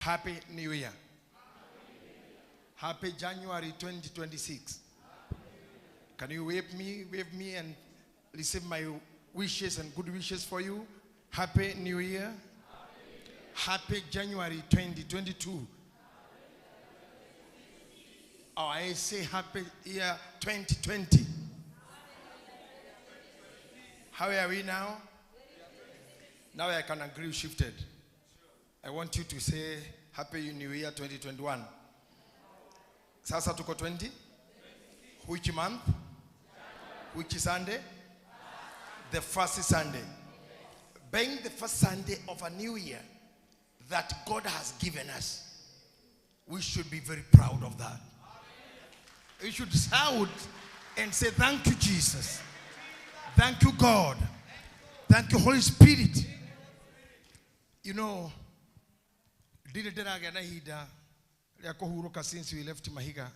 Happy New Year. Happy January 2026. Can you wave me and receive my wishes and good wishes for you? Happy New Year. Happy January 2022. Oh, I say happy year 2020. How are we now? Now I can agree shifted. I want you to say happy New Year 2021. Sasa tuko 20? Which month? Which Sunday? The first Sunday. Being the first Sunday of a new year that God has given us, we should be very proud of that. We should shout and say, thank you, Jesus. Thank you, God. Thank you, Holy Spirit. You know, since we left Mahiga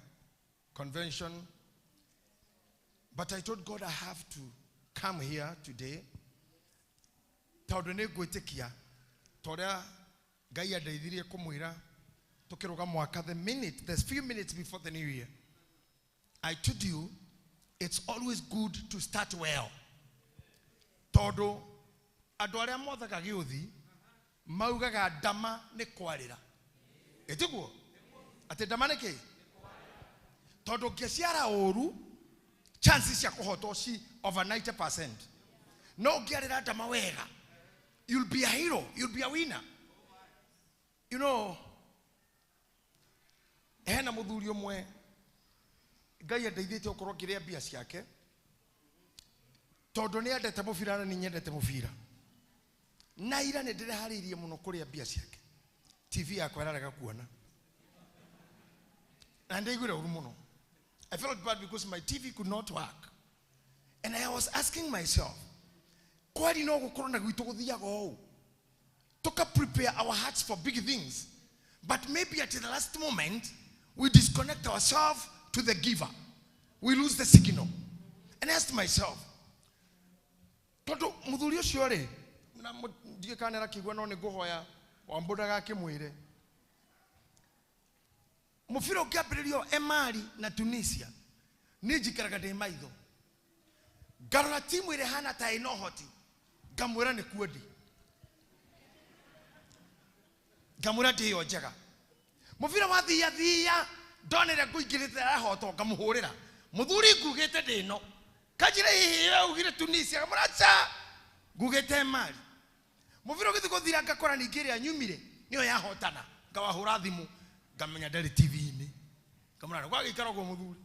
convention, but I told God I have to come here today. There's few minutes before the new year. I told you it's always good to start well. Todo adore mother kagiuthi maugaga dama ne kwarira. Etiguo ate dama ne ke todo gesiara oru chances ya kuhotoshi over 90%. No gerira dama wega. You'll be a hero, you'll be a winner. You know, hena muthuri omwe Gaya deithite okoro kiria bia ciake todo ne endete mubira na ninyendete mubira na ira ne ndireharirie muno kuria bia ciake TV yakwa iraraga kuona and I felt bad because my TV could not work and I was asking myself kwari no gukoro na gwitu guthiaga o toka prepare our hearts for big things but maybe at the last moment we disconnect ourselves to the giver. We lose the signal. And I asked myself, Toto muthuri ucio ri na ndie kanera kigwa no ni guhoya wambudaga kimwire mufiro ukiambiririo Emali na Tunisia ni njikaraga ndi maitho garora timu ire hana ta inohoti ngamwira ni kuodi ngamwira ndi yo njega mufiro wathia donere kuigirite ahoto ngamuhurira muthuri ngugite ndino kajire hihi ugire Tunisia kamuracha ngugite Emali mufiro githiko thira ngakora Nigeria nyumire niyo yahotana ngawahura thimu ngamenya ndari TV ini kamurana kwa gikaro go muthuri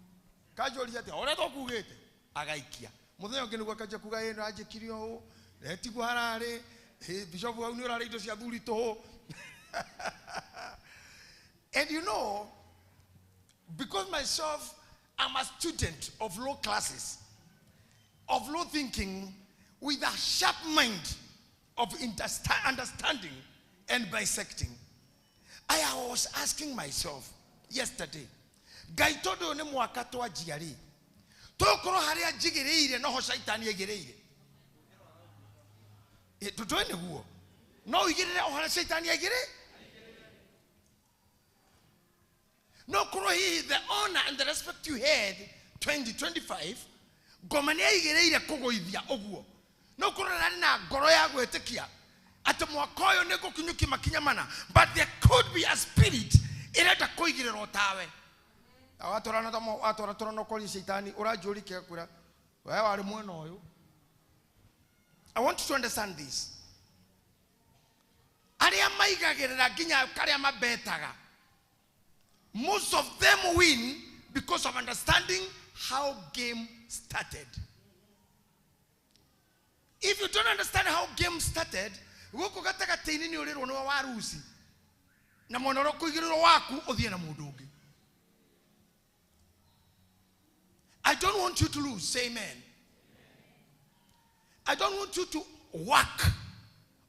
kajoria ati ore to kugite agaikia muthenya ngi niguo kaje kuga ino ajikirio o etigu harare bishop wa ni urare indo cia thuri to and you know, because myself, I'm a student of low classes, of low thinking, with a sharp mind of understanding and bisecting. I was asking myself yesterday, Gaitodo ne mwakato wa jiari. Tokoro haria jigereire no ho shaitani yegereire. Tutoene huo. No yigere o haria shaitani yegereire. No krohi the honor and the respect you had 2025 gomane igereire kugoithia oguo no kurana na ngoro ya gwetikia ati mwakoyo ne gukinyuki makinyamana but there could be a spirit ireta kuigirira otawe awatorana tamo atora no koli shaitani urajuri ke kura wewe wali mwana oyo. I want you to understand this. Aria maigagirira ginya karia mabetaga, most of them win because of understanding how game started. If you don't understand how game started, woko gataka tinini uliro no warusi na monoro kuigiriro waku othie na mundu ungi. I don't want you to lose. Say amen. I don't want you to work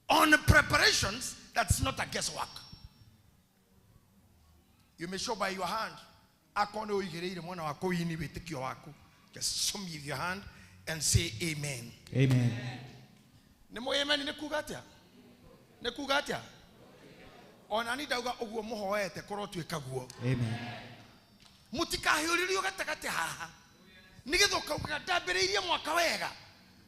on preparations that's not a guesswork. You may show by your hand. Just show me with your hand and say amen. Amen. ona ni dauga oguo muhoete korwo twikaguo. Amen. Mutikahuririo gatagati haha nigethoka ukadambiririe mwaka wega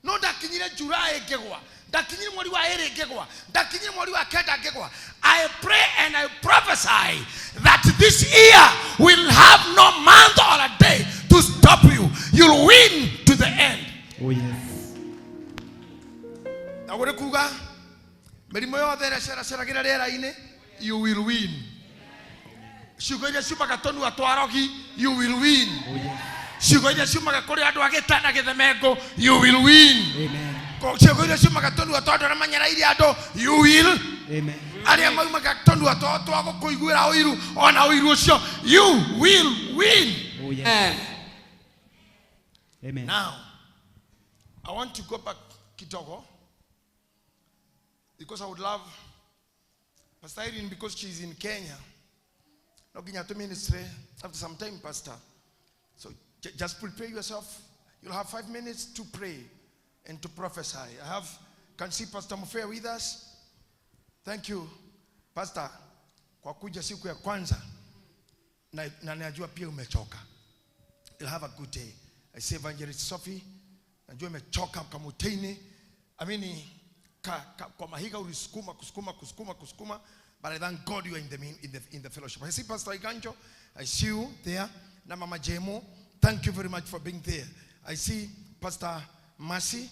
no ndakinyire July ngegwa ndakinyire mweri wa ere ngegwa ndakinyire mweri wa kenda ngegwa. I pray and I prophesy that this year will have no month or a day to stop you. You'll win to the end. Oh yes. Na wore kuga merimo yothe ira rera-ini, you will win. Ciugo iria ciumaga tonu atwarogi, you will win. Oh yes. Ciugo iria ciumaga kuri andu agita na githemengo, you will win. Amen. Ciugo iria ciumaga tonu atwandu na manyarairi andu, you will. Amen. Aria maumaga tonu atwandu agukuiguira oiru ona oiru ucio, you will win. Oh yes. Amen. Now I want to go back kidogo because I would love Pastor Irene, because she's in Kenya. No ginya to ministry after some time, Pastor. So just prepare yourself. You'll have 5 minutes to pray and to prophesy. Can see Pastor Mufea with us. Thank you, Pastor, kwa kuja siku ya kwanza na najua pia umechoka. You'll have a good day. I say Evangelist Sophie, najua umechoka kamuteni. Amini kwa mahiga ulisukuma kusukuma, but I thank God you are in the fellowship. I see Pastor Iganjo, I see you there. Na Mama Jemo, thank you very much for being there. I see Pastor Mercy,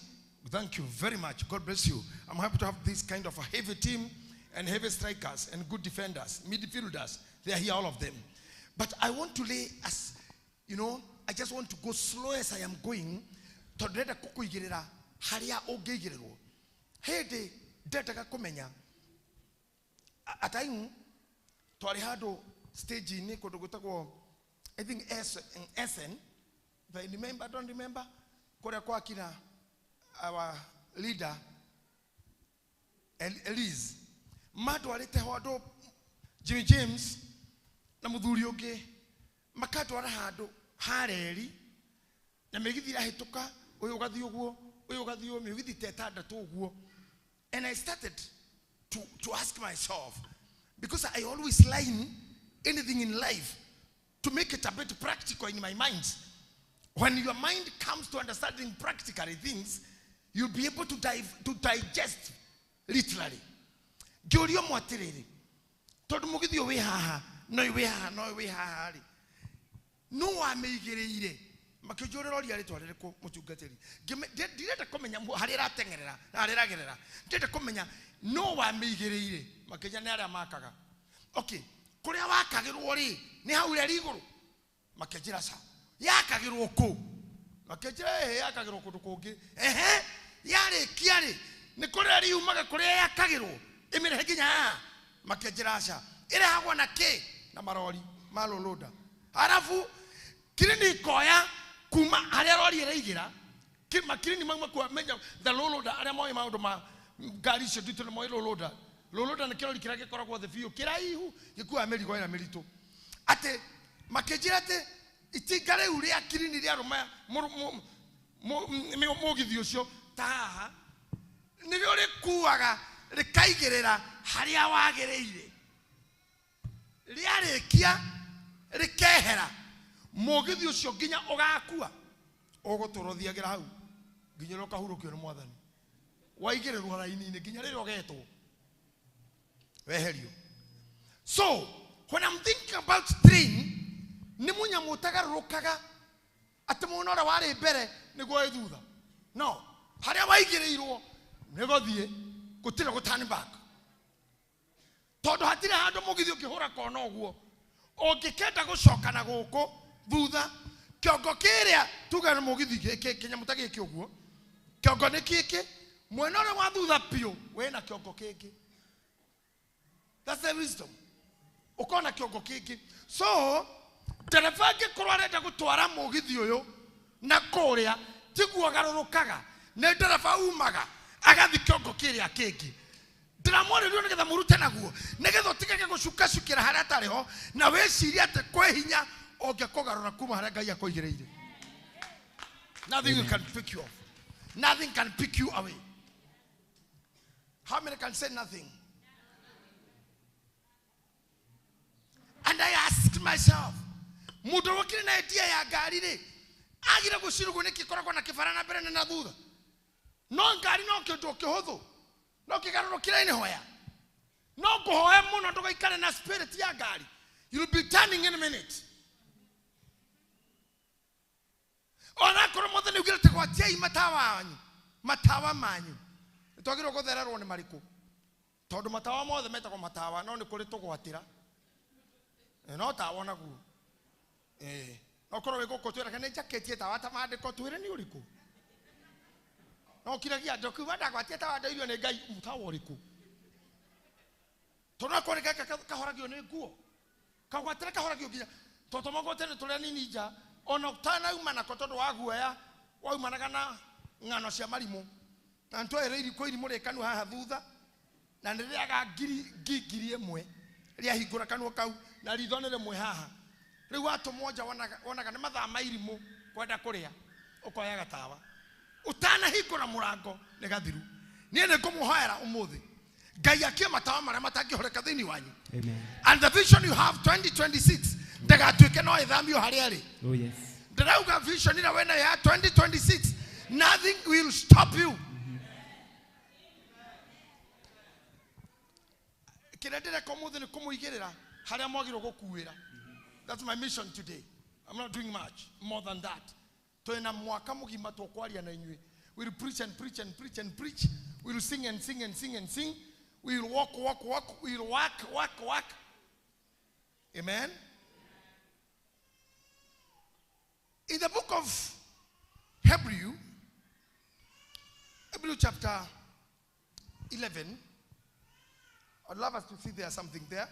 thank you very much. God bless you. I'm happy to have this kind of a heavy team and heavy strikers and good defenders, midfielders. They are here, all of them. But I want to lay, as you know, I just want to go slow as I am going. Todreda kukuigirira haria ogeigirirwo. Hede detaga kumenya ataimu twari hado stage ni kodogotagwo, I think Essen, if I remember, I don't remember, kore kwa kina our leader Elise madu alete hado Jimmy James na muthuri ungi makatwara hado hareri na megithira hituka uyu gathi uguo uyu gathi uguo megithi tetandatu uguo. And I started to ask myself, because I always line anything in life to make it a bit practical in my mind. When your mind comes to understanding practically things, you'll be able to digest literally. Gyorio mwatiriri. Todo mugithio we haha, no we haha, no we haha. No wa meigereire. Makijorero ria ritwarire ko mutungatiri. Direta komenya harira tengerera, harira gerera. Direta komenya no wa meigereire. Makija ne aria makaga. Okay, kuria wakagirwo ri ni hau ri iguru. Makijira sa. Yakagirwo ku. Makijira yakagirwo kundu kungi. Yari kiari ni kuria ri umaga kuria yakagirwo. Imire ginya makijira sa. Ire hagwa na ke na marori maloloda. Arafu kini koya kuma haria rori reigira makini mama kwa menya the loloda aria moyo maundu ma gari cio ditu na moyo loloda na kirori kirage koragwo the view kiraihu gikuwa America ina merito ate makejirate itigare uri akiri ni ria roma mogithio cio taha ni ri kuaga rikaigerera haria wagereire riarekia rikehera mogithio ucio ginya ogakua ogotorothia hau ginya roka hurukio ni mwathani waigirerwo raini-ini ginya riri ogetwo weherio. So when I'm thinking about train ni munya mutagarukaga ati muna ora wari mbere niguo ithutha no haria waigireirwo nigothie gutire gutani back todo hatire handu mugithio kihura kona oguo ongikenda gucoka na guku thutha kiongo kiria tuga ni mugithi giki kinyamuta giki uguo kiongo ni kiki mwena ore wa thutha pio we na kiongo kiki. That's the wisdom. Ukona kiongo kiki. So dereva ngikorwo arenda gutwara mugithi uyu na kuria tiguo garurukaga ne dereva umaga agathi kiongo kiria kingi ndramore rio nigetha murute naguo nigetha utigage gucuka cukira haria tariho na weciria ate kwe hinya ongekogarura kuma haria Ngai akoigireire. Nothing can pick you off. Nothing can pick you away. How many can say nothing? myself. Mudo wakiri na idea ya gari re. Agira gusiru guniki korako na kifara na bere na thutha. No ngari no kindu kihuthu. No kigaruro kiraine hoya. No kuhoya muno ndugaikare na spirit ya gari. You'll be turning in a minute. Ona koro mothe ni ugirete kwa tia matawa manyu. Togiro guthererwo ni mariku. Tondu matawa mothe metagwo matawa no ni kuri tugwatira. No tawa naguo. Okoro we goko twira kana jacket etawa tamandiko twire ni uriku. No kiragia ndoku wanda gwatia tawa ndoirio ni ngai mutawa uriku. Tona kore kahoragio ni nguo. Kagwatira kahoragio nginya. Toto mogotene tule ni ninja. Ono tana umana kotondo waguoya wa umanaga na ngano cia marimu na ntwe iri ko iri murekanu haha thutha na ndiriaga ngiri emwe ria hingura kanu kau na ridhonere mwe haha riu watu moja wonaga ni mathaa mairimu kwenda kuria ukoya gatawa utana hingura murango ni gathiru nie ne kumuhoera umuthi ngai akie matawa maria matangihoreka thini wanyu. Amen. And the vision you have 2026 ndagatuike no ithamio hari ari. Oh yes. Ndauga vision ira wena ya 2026 nothing will stop you. Kiradira komuthi ni kumuigirira haria mwagiro gukuira. That's my mission today. I'm not doing much more than that. Toena mwaka mugima twakwaria na inywe. We'll preach and preach and preach and preach. We'll sing and sing and sing and sing. We'll walk. We'll walk. Amen. In the book of Hebrew chapter 11, I'd love us to see there's something there.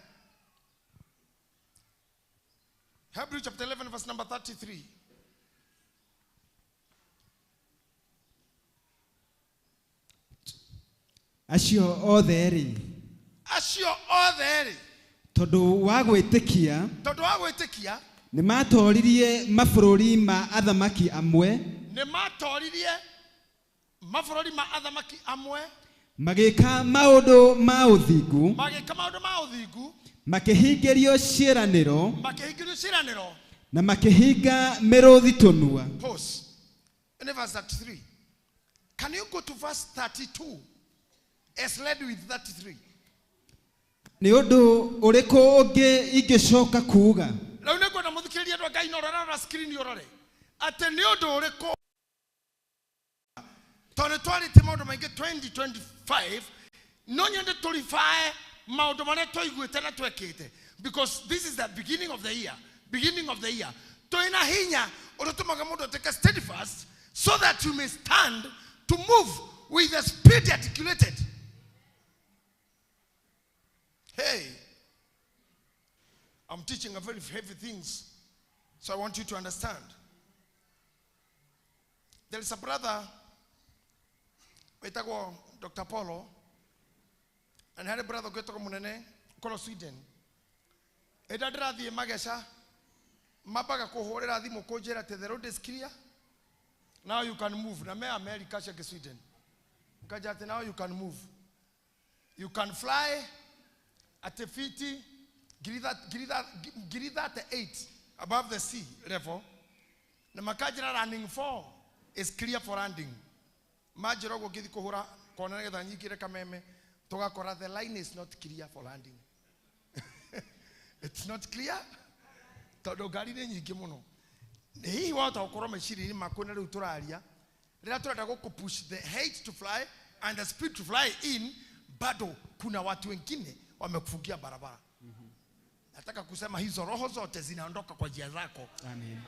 Hebrew chapter 11 verse number 33. Acio othe tondu wa gwitikia ni matoririe mabururi ma athamaki amwe magika maundu ma uthingu makihingirio ciiraniro na makihinga miruthi tunua. Pause. In verse 33. Can you go to verse 32 as led with 33? Ni undu uriku ungi ingicoka kuuga na uneko na muthikiriria ndo ngai norora na screen yorore ate ni undu uriku tone twari timondo mainge 2025 no nyende tulifae maundu maria toiguite na twekite because this is the beginning of the year toina hinya urutumaga mundu take steadfast so that you may stand to move with the spirit articulated. Hey, I'm teaching a very heavy things, so I want you to understand. There is a brother, Dr. Paulo, and had a brother called Sweden. Edadra the Magasha, Mabaga Kohora the Mokojera, the road is clear. Now you can move. Now America, Sweden. Now you can move. You can fly at a 50. Girida at 8 above the sea level. The Makajra running 4 is clear for landing. Majoro gidi kohora konanga than yikire kameme toga kora the line is not clear for landing. It's not clear. Todo gari ne nyingi muno. Hii watu okoro mashiri ni makona le uturalia. Leo tunataka go push the height to fly and the speed to fly in bado kuna watu wengine wamekufungia barabara. Nataka kusema hizo roho zote zinaondoka kwa njia zako. Amen.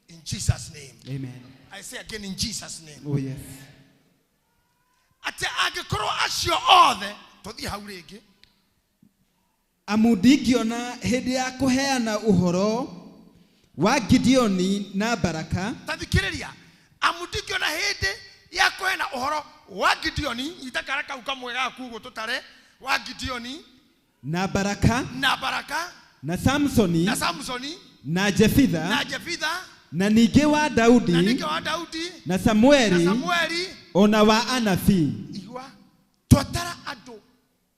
In Jesus name. Amen. I say again in Jesus name. Oh yes. Ate agikoro acio othe tothi haurege. Amudigiona hedi ya kuheana uhoro wa Gideoni na Baraka. Tathikiriria. Amudigiona hedi ya kuheana uhoro wa Gideoni itakaraka ukamwega kugo tutare wa Gideoni na Baraka na Samsoni na Jefitha na nige wa Daudi na Samueli ona wa anafi igwa twatara ando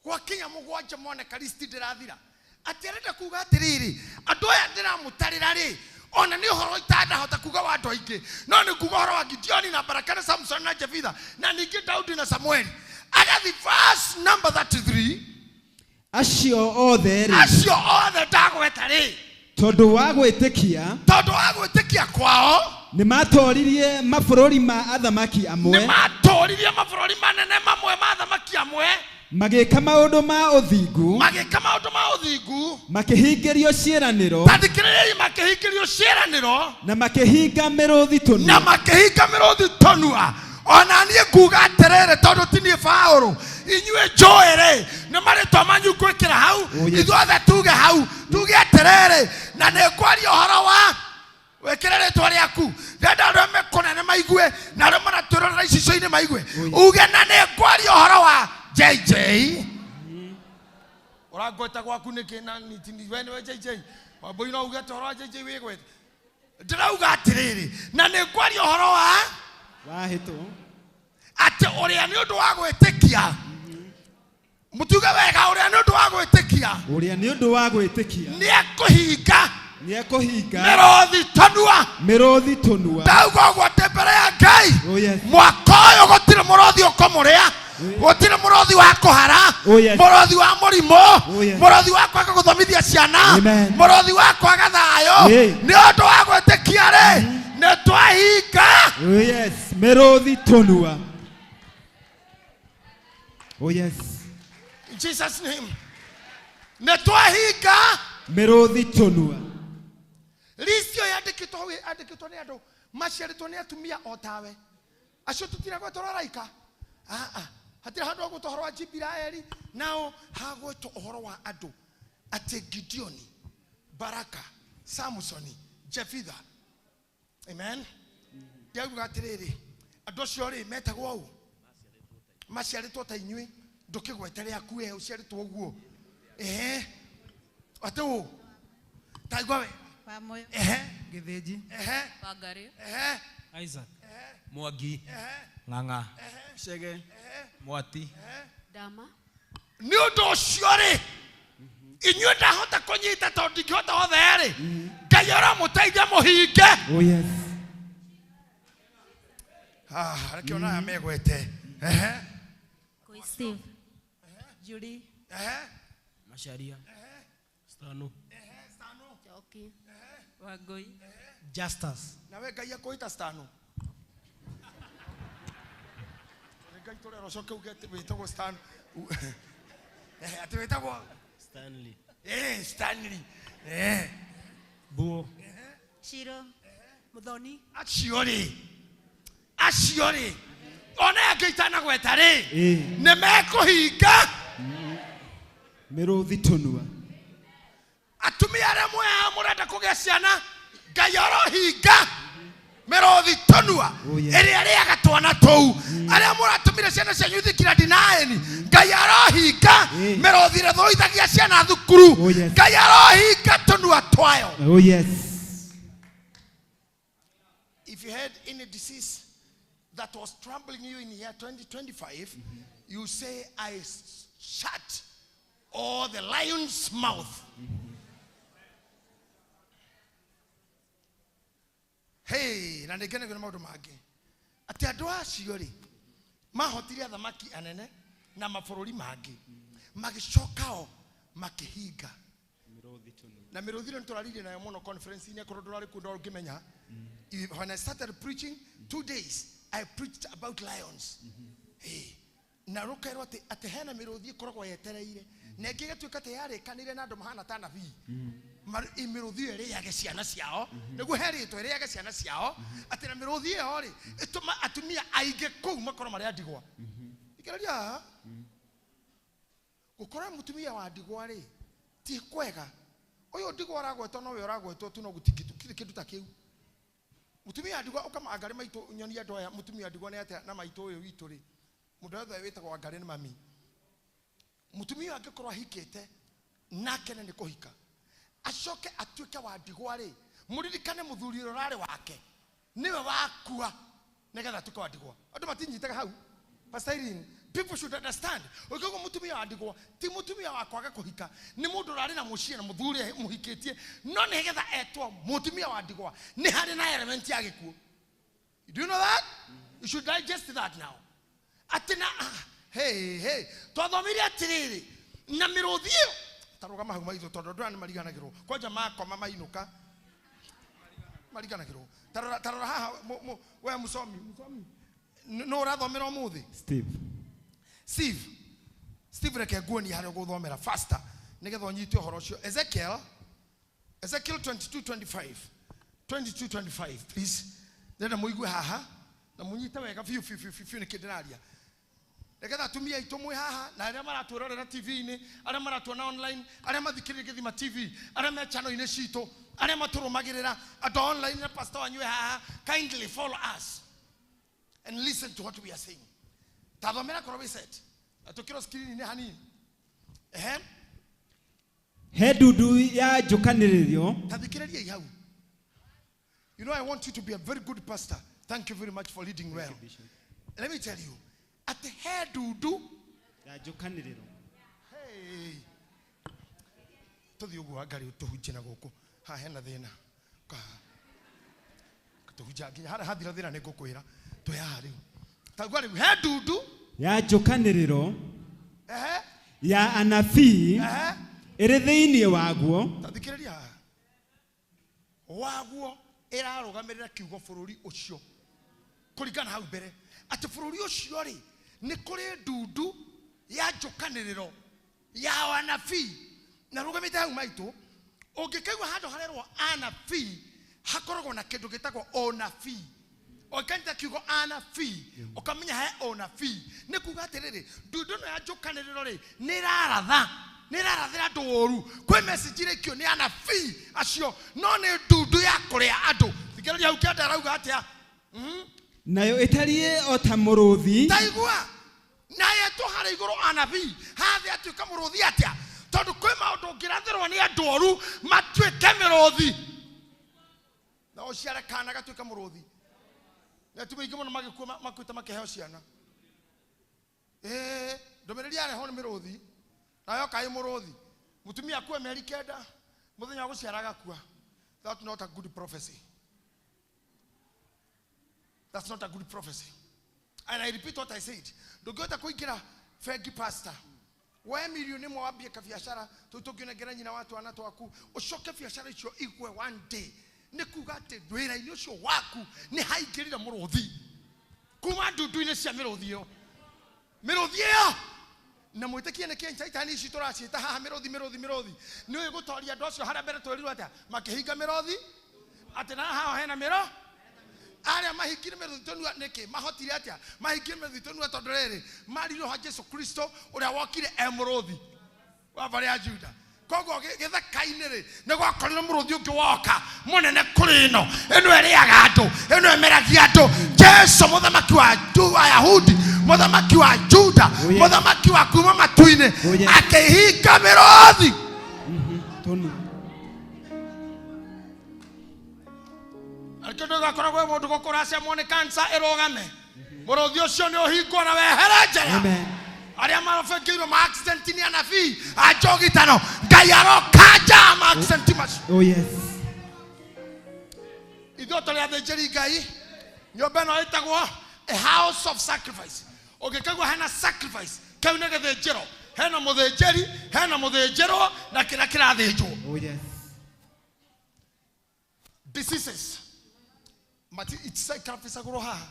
kwa kinya mugwanja mone kalisti dirathira atirenda kuga atiriri andu aya ndiramutarira ri ona ni horo itada hota kuga wa andu aingi no ni kuga horo wa Gideoni na Baraka na Samson na Jabez na ningi Daudi na Samuel. Agathi verse number 33 acio othe ndagweta ri tondu wa gwitikia kwao ni matoririe mabũrũri ma athamaki amwe ni matoririe mabũrũri manene mamwe ma athamaki amwe magĩka maũndũ ma ũthingu makĩhingĩrio ciĩranĩro na makĩhinga mĩrũũthi tũnua ona niĩ kuga atĩrĩrĩ tondũ ti niĩ Paũlũ inyuĩ njũĩ-rĩ nĩ marĩtwa manyu ngwĩkĩra hau ithuothe tuge hau tuge atĩrĩrĩ na nĩ ngwaria ũhoro wa wĩkĩre rĩtwa rĩaku rĩenda andũ arĩa mekũnene maigue na arĩa maratũrora icicio-inĩ maigue uge na nĩ ngwaria ũhoro wa JJ ũrangweta gwaku nĩkĩ na we nĩwe JJ wambũi no uge atĩ ũhoro wa JJ wĩgwete ndĩrauga atĩrĩrĩ na nĩ ngwaria ũhoro wa wahĩtwo atĩ ũrĩa nĩ ũndũ wa gwĩtĩkia mũtuge wega ũrĩa nĩ ũndũ wa gwĩtĩkia nĩ ekũhinga mĩrũũthi tũnua ndauga ũguo atĩ mbere ya Ngai mwaka ũyũ gũtirĩ mũrũũthi ũkũmũrĩa gũtirĩ mũrũũthi wa kũhara mũrũũthi wa mũrimũ mũrũũthi wa kwaga gũthomithia ciana mũrũũthi wa kwaga thayũ nĩ ũndũ wa gwĩtĩkia-rĩ nĩ twahinga mĩrũũthi tũnua. In Jesus name nĩ twahinga mĩrũũthi tũnua. Licio yandĩkĩtwo nĩ andũ maciarĩtwo nĩ atumia o tawe acio tũtiragwetwo araika hatirĩ handũ hagwĩtwo ũhoro wa Jibiraeli nao hagwĩtwo ũhoro wa andũ atĩ Gideoni, Baraka, Samsoni, Jabez. Amen. Ndauga atĩrĩrĩ andũ acio-rĩ metagwo ũũ maciarĩtwo ta inyuĩ ndũkĩgwete rĩaku we ũciarĩtwo ũguo atĩ ũũ taigua we Pamoja. Gĩthĩnji. Wangari. Isaac. Mwangi. Ng'ang'a. Chege. Mwati. Dama. Nĩ ũndũ ũcio-rĩ inyuĩ ndahota kũnyita tondũ ndingĩhota othe-rĩ Ngai aramũteithia mũhinge. Reke ona aya megwete. Steve. Judy. Masharia. Stano. Joki. Wagoi. Justus. Nawe Ngai akũita Stano. Ngai tũrera ũcoke uge atĩ wĩtagwo Stano. Atĩ wĩtagwo Stanley. Stanley. Buo. Shiro. Muthoni. Acio-rĩ ona angĩ itanagweta-rĩ nĩ mekũhinga mĩrũũthi tũnua. atumia arĩa mwaya mũrenda kũgĩa ciana Ngai arohinga mĩrũũthi tũnua ĩrĩa rĩaga twana tũu arĩa mũratũmire ciana cianyu thikira ndinaĩni Ngai arohinga mĩrũũthi ĩrĩa thũithagia ciana thukuru Ngai arohinga tũnua twayo. If you had any disease that was troubling you in the year 2025, you say, I shut all the lion's mouth. Hey, na ndekene kuna maundu mangi. Ati andu acio-ri mahotire athamaki anene na mabũrũri mangi magicokao makihinga na mĩrũũthi ĩno tũraririe nayo mũno conference-inĩ kũrĩa ndũrarĩ kuo ndũngĩmenya. When I started preaching 2 days I preached about lions. Hey, na rukairwo ati hena mĩrũũthi ĩkoragwo yetereire na ĩngĩ ĩgatuĩka atĩ yarĩkanire na andũ mahana ta nabii mĩrũũthi ĩyo ĩrĩage ciana ciao nĩguo herĩtwo ĩrĩage ciana ciao atĩ na mĩrũũthi ĩyo-rĩ ĩtũma atumia aingĩ kũu makorwo marĩ a ndigwa. Ikĩrĩria gũkorwo mũtumia wa ndigwa-rĩ ti kwega. Ũyũ ndigwa aragwetwo nowe ũragwetwo tu no gũtikĩrĩ kĩndũ ta kĩu. Mutumia ndigwa ũkamangare maitũ nyoni andũ aya mutumia ndigwa nĩ atĩa na maitũ ũyũ witũ-rĩ mũndũ wothe wĩtagwo Wangari nĩ mami. Mutumia angĩkorwo ahikĩte nake nĩ kũhika acoke atuĩke wa ndigwa-rĩ mũririkane mũthuri ũrĩa ũrarĩ wake nĩwe wakua nĩgetha atuĩke wa ndigwa. Andũ matinyitaga hau. Pastor Irene People should understand. Ogogo mutumia adigwo ti mutumia wa kwaga kuhika ni mundu rari na mucie na muthuri muhiketie no ne getha etwo mutumia wa adigwo ni hari na element ya gikuo. Do you know that? You should digest that now. Atina hey twathomirie atiriri na miruthio tarugama hau maitho tondu ndura ni mariganagirwo kwa jamaa kwa mama inuka mariganagirwo tarora haha we musomi no urathomera umuthi Steve reke guoni hari guthomera faster nigetha onyite uhoro ucio Ezekiel 22:25 please ndenda muigue haha na munyite wega fiu ni kindiraria nigetha tumia itomwe haha na aria maratwirorera TV ni aria maratwona online aria mathikirire githima TV aria me channel ine cito aria maturumagirira ado online na pastor wanyu haha kindly follow us and listen to what we are saying. Tathomera korobe set atukiro screen ni hanini Hedudu ya njukaniririo tathikiriria ihau. You know, I want you to be a very good pastor. Thank you very much for leading well. Let me tell you, at the hedudu ya njukaniririo hey tothiugu agari tuhujina goko ha hena thina ka tuhujia nginya hara hathira thina nigukwira tuyari tagwari hedudu ya njukaniririo ya anabii iri thiini waguo tathikiriria waguo irarugamirira kiugo bururi ucio kuringana hau mbere ati bururi ucio ri ni kuri ndudu ya njukaniriro ya wanabii na rugamite hau maitu ungikaigwa handu harerwo anabii hakoragwo na kindu gitagwo onabii okanta kiugo anabii ukamenya he onabii ni kuga atiriri ndudu no ya njukaniriro ri ni rarathira andu oru kwi message rekio ni anabii acio no ni ndudu ya kuria andu thikiriria hau kenda rauga atia nayo itarie ota muruthi taigua naye to hari iguru anabii hathi atuika muruthi atia tondu kwi maundu ngirathirwo ni andu oru matuike miruthi na uciare kana gatuika muruthi na tumingi muno magikuwa makuita makeheo ciana ndomereri are ho ni miruthi nayo kai muruthi mutumia kuwa meri kenda muthenya guciara gakua. That's not a good prophecy. That's not a good prophecy. And I repeat what I said. Ndogota kuingira fegi pastor. Wewe milioni mwambie ka biashara tutugionegera nyina watu anato waku ushoke biashara icio igwe one day. Nikugate ndwira ini ucio waku ni haingirira muruthi. Kuma ndudu ine cia miruthio. Miruthio na mwitekie ne kencha itani ici turacita haha miruthi ni uyu gutoria andu acio haria mbere twirirwo atia makihinga miruthi ati na haha hena miro aria mahikire miruthi tonua niki mahotire atia mahikire miruthi tonua tondu riri mariro ha Jesu Kristo uria wokire emuruthi wa bari ya Juda kogo githakaine ri ni gwakorire muruthi ungi woka munene kuri ino eno eriaga andu eno emeragia andu Jesu muthamaki wa Ayahudi muthamaki wa Juda muthamaki wa kuma matuine akihinga miruthi tonu alikondo gakoragwo mundu gukuracia muone cancer erogame muruthi ucio ni uhingwo na wehereje amen aria marofekirwo ma accident ni anabii ajogitano ngai arokaja ma accident mas oh yes idhoto ya thejeri ngai nyomba no itagwo a house of sacrifice ogekagwo hana sacrifice kau ne gethejero hena muthejeri hena muthejero na kira kirathejwo oh yes diseases mati sacrifice agoro haha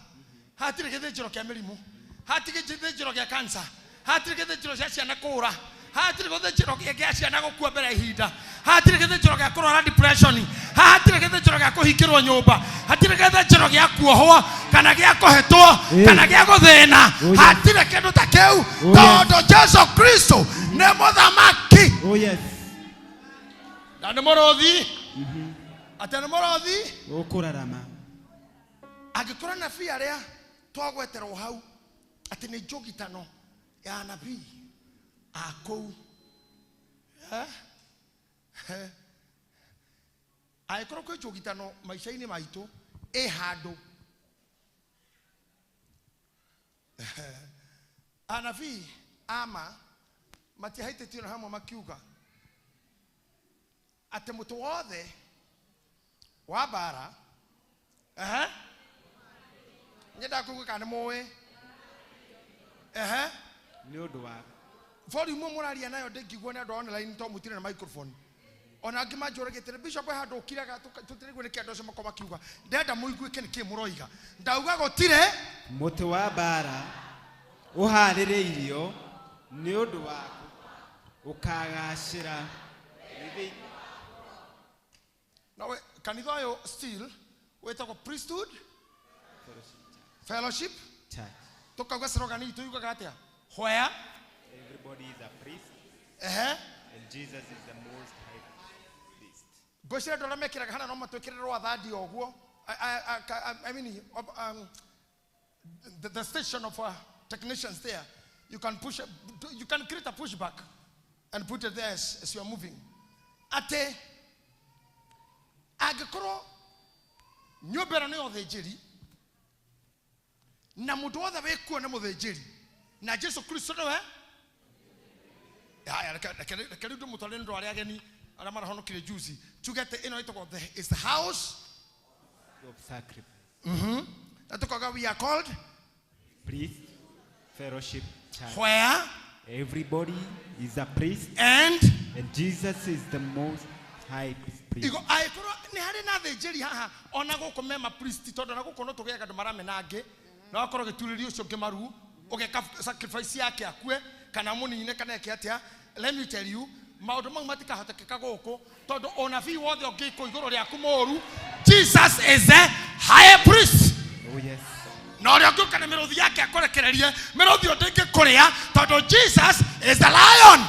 hatire gethejero kya mirimu hatire gethejero kya cancer hatire gethejero kya ciana kura hatire gethejero kya ciana gukua mbere ihinda hatire gethejero kya kurora depression hatire gethejero kya kuhikirwo nyumba hatire gethejero kya kuohwo kana kya kuhetwo kana kya guthina hatire kindu ta kiu tondu Jesu Kristo ne muthamaki oh yes na ne muruthi atene muruthi ukurarama agikora na fi aria twagweterwo hau ati ni njogitano ya anabii akou aikoro ko njogitano maisha-ini maitu handu anabii ama matihaitĩtio na hamwe makiuga atĩ mũtũ wothe wa bara nyenda kuuga kana mũĩ nĩ ũndũ wa volume mũraria nayo ndĩngĩiguo nĩ andũ online to mũtirĩ na microphone ona angĩ manjũragĩte bishop handũ ũkiraga tũtirĩguo nĩ kĩandũ acio makoma kiuga ndenda mũiguĩke nĩ kĩ mũroiga ndauga gũtirĩ mũtĩ wa bara ũharĩrĩirio nĩ ũndũ waku ũkagacĩra. Now kanitha ũyũ still wĩtagwo priesthood fellowship tukauga slogan hii tuiugaga atĩa where everybody is a priest and Jesus is the most high priest. Ngwĩciria andũ arĩa mekĩraga hana no matwĩkĩrĩrwo athandi ũguo. I mean the station of technicians there, you can create a pushback and put it there as you are moving. Ate agĩkorwo nyũmbĩra nĩ ũthĩnjĩri na mũndũ wothe wĩkuo nĩ mũthĩnjĩri na Jesu Kristo nĩwe reke rĩu ndĩmũtwarĩre nĩ andũ arĩa ageni arĩa marahonokire juzi tugete ĩno ĩtagwo is the house of sacrifice. Na tukaga we are called priest fellowship church where everybody is a priest and Jesus is the most high priest. Igo aikoro ni hari na thĩnjĩri haha ona gũkũ mema priest tondũ na gũkũ no tũgĩaga andũ maramenange na akorwo gĩturĩrio ũcio ngĩmaru ũgeka sacrifice yake akue kana mũnine kana eke atĩa. Let me tell you maũndũ mau matikahotekeka gũkũ tondũ onabii wothe ũngĩkwo igũrũ rĩaku mũru Jesus is the high priest. Oh yes. Na ũrĩa ũngĩũka na mĩrũthi yake akũrekererie mĩrũthi ĩyo ndĩngĩkũrĩa tondũ Jesus is the lion.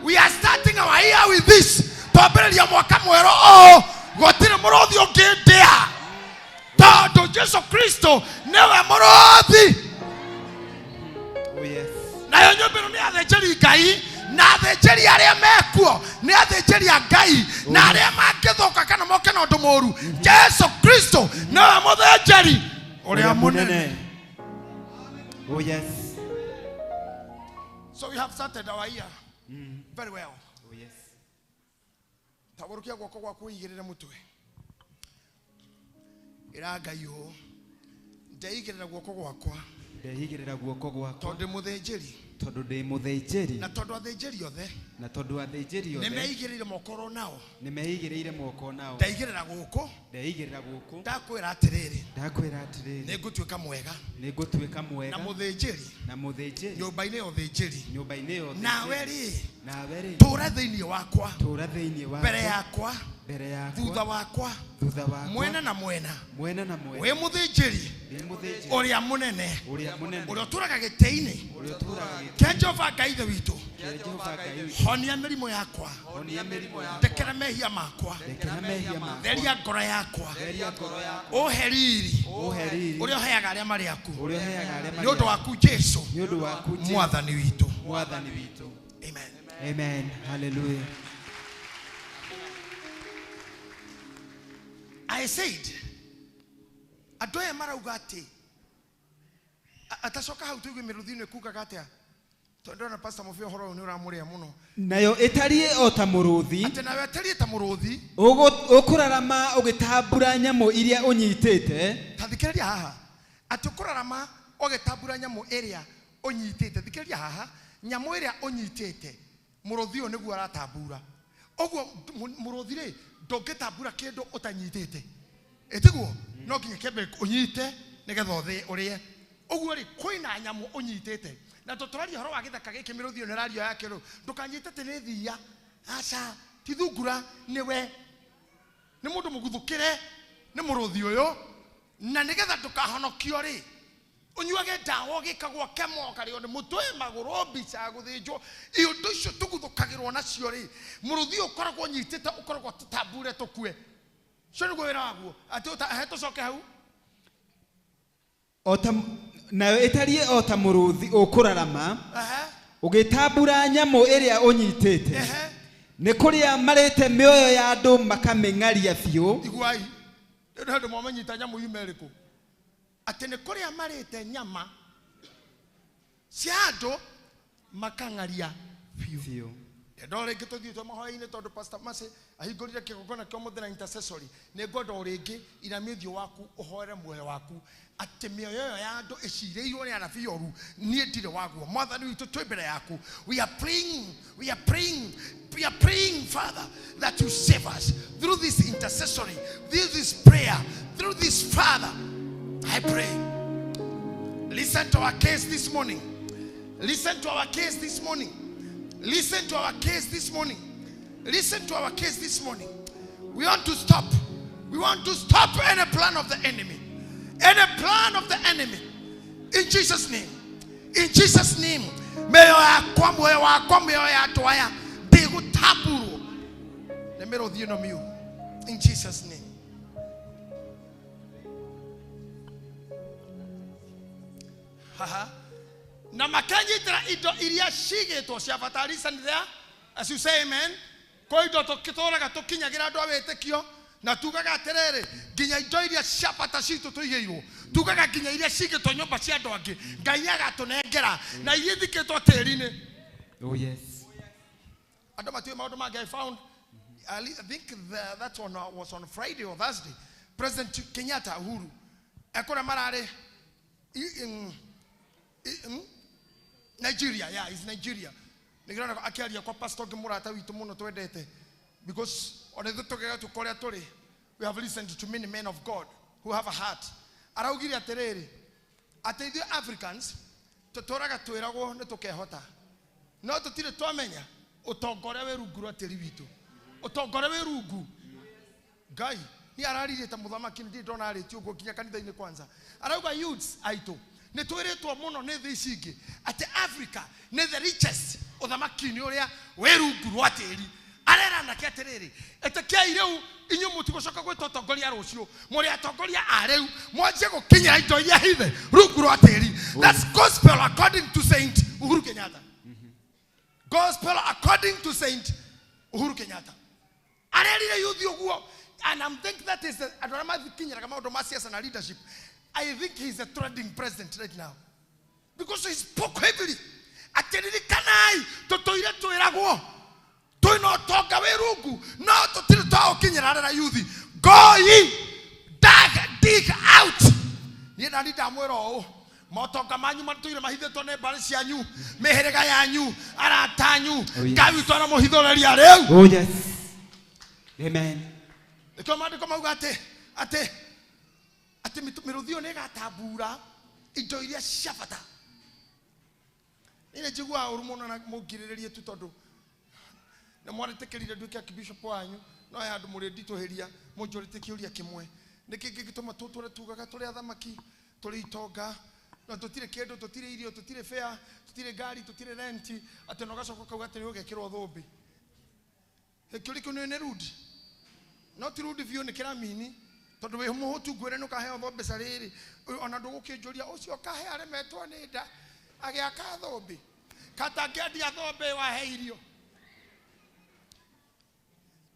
We are starting our year with this. Twambĩrĩria mwaka mwerũ gũtirĩ mũrũthi ũngĩndĩa tondũ Jesu Kristo nĩwe mũrũthi. Oh yes. Nayo nyũmbĩro nĩ athĩnjĩri Ngai na athĩnjĩri arĩa mekuo nĩ athĩnjĩri a Ngai na arĩa mangĩthũka kana moke na ũndũ mũru Jesu Kristo nĩwe mũthĩnjĩri ũrĩa mũnene. Oh yes. So we have started our year very well. Oh yes. Taburukia guoko gwaku igĩrĩre mũtwe. Ĩra Ngai ũũ ndeigĩrĩra guoko gwakwa ndehigĩrĩra guoko gwakwa tondũ mũthĩnjĩri tondũ ndĩ mũthĩnjĩri na tondũ athĩnjĩri othe na tondũ athĩnjĩri othe nĩmeigĩrĩire moko nao nĩmeigĩrĩire moko nao ndeigĩrĩra gũkũ ndeigĩrĩra gũkũ ndakwĩra atĩrĩrĩ nĩngũtuĩka mwega na mũthĩnjĩri nyũmba-inĩ ya ũthĩnjĩri nawe tũũra thĩinĩ wakwa mbere yakwa thutha wakwa mwena na mwena wĩ mũthĩnjĩri ũrĩa mũnene ũrĩa ũtũraga gĩtĩ-inĩ kĩa Jehova Ngai ithe witũ honia mĩrimũ yakwa ndekera mehia makwa theria ngoro yakwa ũhe riri ũrĩa ũheaga arĩa marĩ aku nĩ ũndũ waku Jesu mwathani witũ. Amen. Amen. Hallelujah. I said andũ aya marauga atĩ atacoka hau tũigue mĩrũthi-inĩ kugaga atĩa tondũ na pastor Mũbia ũhoro ũyũ nĩ ũramũrĩa mũno nayo ĩtariĩ o ta mũrũthi atĩ nayo ĩtariĩ ta mũrũthi ũkũrarama ũgĩtambura nyamũ iria ũnyitĩte. Ta thikĩrĩria haha atĩ ũkũrarama ũgĩtambura nyamũ ĩrĩa ũnyitĩte. Thikĩrĩria haha nyamũ ĩrĩa ũnyitĩte mũrũthi ũyũ nĩguo aratambura. Ũguo mũrũthi rĩ ndũngĩtambura kĩndũ ũtanyitĩte ĩtiguo no nginya kĩambe ũnyite nĩgetha ũthĩe ũrĩe. Ũguo rĩ kwĩna nyamũ ũnyitĩte na tũtũraria ũhoro wa gĩthaka gĩkĩ mĩrũthi ĩyo nĩ radio yake rĩ ndũkanyite atĩ nĩ thia aca ti thungura nĩwe nĩ mũndũ mũguthũkĩre nĩ mũrũthi ũyũ na nĩgetha ndũkahonokio rĩ unyuage ndawa ũgĩkagwo kemo karĩo nĩ mũtwe magũrũ mbica gũthĩnjwo indo icio tũguthũkagĩrwo nacio rĩ mũrũthi ũkoragwo nyitĩte ũkoragwo tũtambure tũkue. Cio nĩguo wĩra waguo atĩ tũcoke hau nayo ĩtariĩ o ta mũrũthi ũkũrarama ũgĩtambura nyamũ ĩrĩa ũnyitĩte nĩ kũrĩa marĩte mĩoyo ya andũ makamĩng'aria biũ. Iguai ndĩ handũ mwamenyita nyamũ yume ĩrĩkũ atene kore amarete nyama siado makangaria Fio. Ndore ngitũthiĩ twa mahoya-inĩ tondũ pastor Mase ahingũrire kĩgongona kĩa mũthenya na intercessory nĩ ngwenda rĩngĩ iramia ũthiũ waku ũhoere muoyo waku atĩ mĩoyo ĩyo ya andũ ĩcirĩirwo nĩ anabii oru niĩ ndirĩ waguo mwathani witũ twĩ mbere yaku we are praying Father that you save us through this intercessory, through this prayer, through this Father. I pray, listen to our case this morning. Listen to our case this morning. Listen to our case this morning. Listen to our case this morning. We want to stop. We want to stop any plan of the enemy. Any plan of the enemy. In Jesus' name. In Jesus' name. May I come where I come where I toya. They would tapuru. The middle of the you. In Jesus' name. Haha. Na makanyi tra ido iria shige to shafatari there. As you say amen. Koido to kitora ga to kinyagira do awetekio na tugaga terere ginya ido iria shapata shito to yeyo. Tugaga ginya iria shige to nyomba cia do ange. Ganyaga to negera na yithike to terine. Oh yes. Adamatu I found I think that one was on Friday or Thursday. President Kenyatta Uhuru ekora marare in Nigeria, yeah, it's Nigeria. Nigrana akiaria kwa pastor Gemurata witu muno twendete because on the tokega to Korea Tori we have listened to many men of God who have a heart. Araugiri aterere ate the Africans totoraga twirago ne tokehota. No totire twamenya utongore we ruguru ateri witu. Utongore we rugu. Guy, ni ararire ta muthamaki ndi ndona ari ti ugo kinya kanitha-ini kwanza. Arauga youths aito ne twiretwo muno ne thĩ ici ingĩ ati Africa ne the richest uthamaki-ini uria werunguru atĩri arera na kĩatirĩrĩ etekiai rĩu inyu mũtigocoka gwĩta ũtongoria rũciũ mũrĩ atongoria a rĩu mwanjie gũkinyĩra indo iria hithe runguru atĩri. That's gospel according to Saint Uhuru Kenyatta. Gospel according to Saint Uhuru Kenyatta. Arerire youth ũguo, and I'm thinking that is the kinyĩra kama ũndũ ma siasa na leadership. I think he's a threatening president right now. Because he spoke heavily. Atiriri kanai totoire twiragwo. Toino toga werugu. No totire to kinyira na youth. Go ye dig out. Ye na ndida mwero o. Motoga manyu matuire mahithetwo ne mbari cianyu. Meherega yanyu, aratanyu. Ngai twara muhithoreria reu. Oh yes. Amen. Ikomande komauga ate miruthio ne gatabura indo iria ciabata ine jigwa urumono na mugirirerie tu tondu na mwaretekerire nduke archbishop wanyu no ya andu muri nditoheria munjurite kiuria kimwe niki gituma tuture tugaga turi athamaki turi itonga na tutire kendo tutire irio tutire fare tutire gari tutire rent ate no gacoka kauga ate ni ugekirwo thumbi hekuri kuno ne rudi no tirudi vio ne kiramini tondu we muhutu gwere no kahe thombe sariri ona ndugukinjuria ucio kahe aremetwo ni nda agiaka thombe kata ngendia thombe waheirio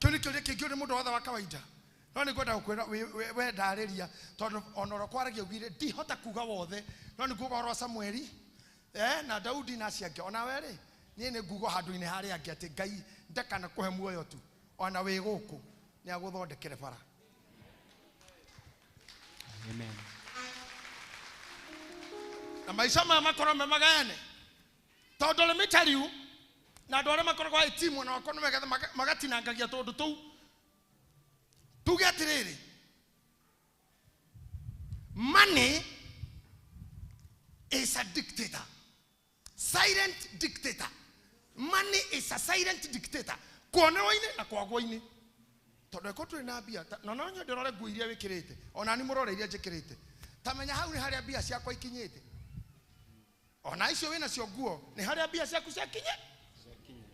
kuri kingiuri mundu wothe wa kawaida no ni kwenda gukwira we ndariria tondu onoro kwaragia ugire ndihota kuga wothe no ni kuga ro Samueli na Daudi na ciake ona weri ni ne ngugo handu-ini haria angi ati Ngai ndakana kuhe muoyo tu ona we guku ni aguthondekere bara. Amen. Na maisha makoro magane. Tondu let me tell you, na ndore makoro kwa timu na wakono magatinangagia tondu tu. Tuge atiriri. Money is a dictator. Silent dictator. Money is a silent dictator. Kuonewa-ini na kwagwo-ini. Tondu ko turi na bia na no nyo ndorore ngui iria wikirite ona ni murore iria njikirite tamenya hau ni haria bia ciakwa ikinyite ona icio wina cio nguo ni haria bia ciaku ciakinye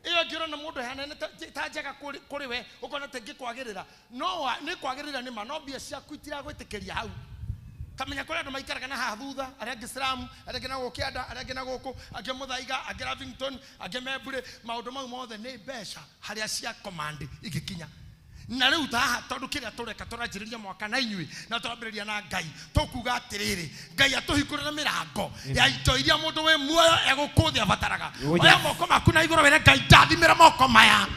iyo ngiro na mundu hanene ta njega kuri we ukona te ngikwagirira no ni kwagirira ni ma no bia ciaku itira gwitikiria hau tamenya kuri andu maikaraga na haha thutha aria ngisiramu aria ngina gukianda aria ngina guku angi muthaiga angi Lavington angi Mebure maundu mau mothe ni besha haria cia command igikinya na riu taha tondu kiria tureka turanjiriria mwaka na inyui na turambiriria na Ngai tukuga atiriri Ngai atuhikurira mirango ya ito iria mundu we muoyo egukuthia bataraga oya moko maku na iguru were Ngai ndathimira moko maya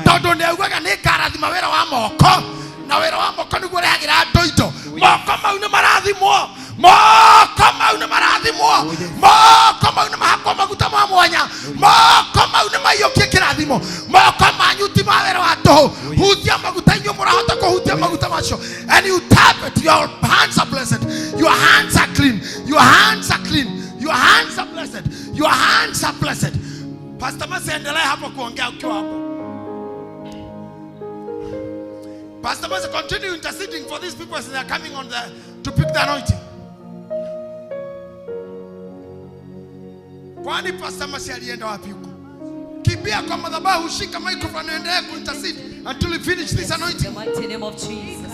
tondu ne augaga ni ngarathima wera wa moko na wera wa moko niguo rehagira ndoito moko mau ni marathimwo moko mau ni marathimwo moko mau ni mahakwa maguta ma mwanya moko mau ni maiyukie kirathimo moko manyu ti ma wera wa toho hutia maguta inyu murahota kuhutia maguta macio and you tap it. Your hands are blessed, your hands are clean, your hands are clean, your hands are blessed, your hands are blessed. Pastor Mase endelea hapo kuongea ukiwa hapo. Pastor Mase continue interceding for these people as they are coming on to pick the anointing. Kwani Pastor Mase alienda wapi huko? Kimbia kwa madhabahu, shika microphone and endelea kuintercede until we finish this anointing. In the mighty name of Jesus.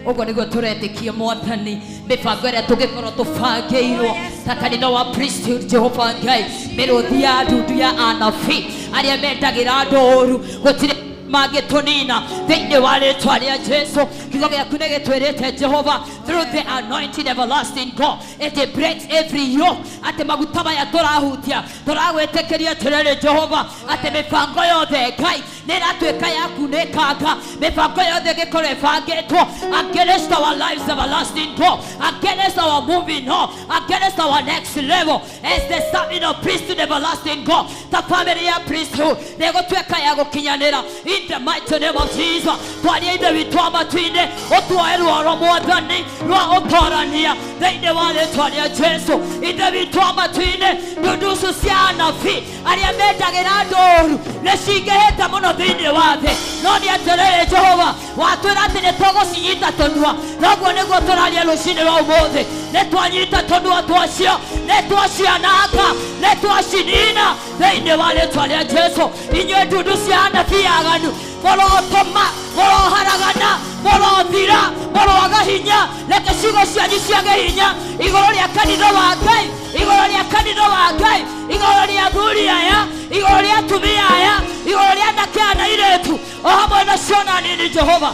Ogo nigo turetikia mwathani mibango ria tugikorwo tubangiirwo ta kanitha wa priesthood Jehova Ngai miruthi ya ndundu ya anabii aria mendagira ndoru gutire magitunina thiini wa ritwa ria Jesu kiugo giaku ni gitwirite Jehova through the anointing everlasting God it breaks every yoke ati maguta maya turahutia turagwitikiria tirere Jehova ati mibango yothe Ngai niratwika yaku nikanga mibango yothe gikore bangitwo against our lives everlasting God against our moving on against our next level as the summit of priesthood everlasting God the family ya priesthood negotwika ya gukinyanira in the mighty name of Jesus. Twari inde bitwa matwine otwaerwa ro mwathani rwa otorania thĩinĩ wa rĩtwa rĩa Jesu inde bitwa matwine ndunducu cia anabii aria mendagira ndoru nĩcingĩhĩte mũno thĩinĩ wa thĩ no nĩ atĩrĩrĩ Jehova watwĩra atĩ nĩtũgũcinyita tũnua noguo nĩguo tũraria rũcinĩ rwa ũmũthĩ nĩtwanyita tũnua twacio nĩtwaciananga nĩtwacinina thĩinĩ wa rĩtwa rĩa Jesu inyuĩ ndundu cia anabii aganu morotoma moroharagana morothira moroaga hinya reke ciugo cianyu ciage hinya igũrũ rĩa kanitha wa Ngai igũrũ rĩa kanitha wa Ngai igũrũ rĩa athuri aya igũrũ rĩa atumia aya igũrũ rĩa anake na airĩtu o hamwe na ciana nini Jehova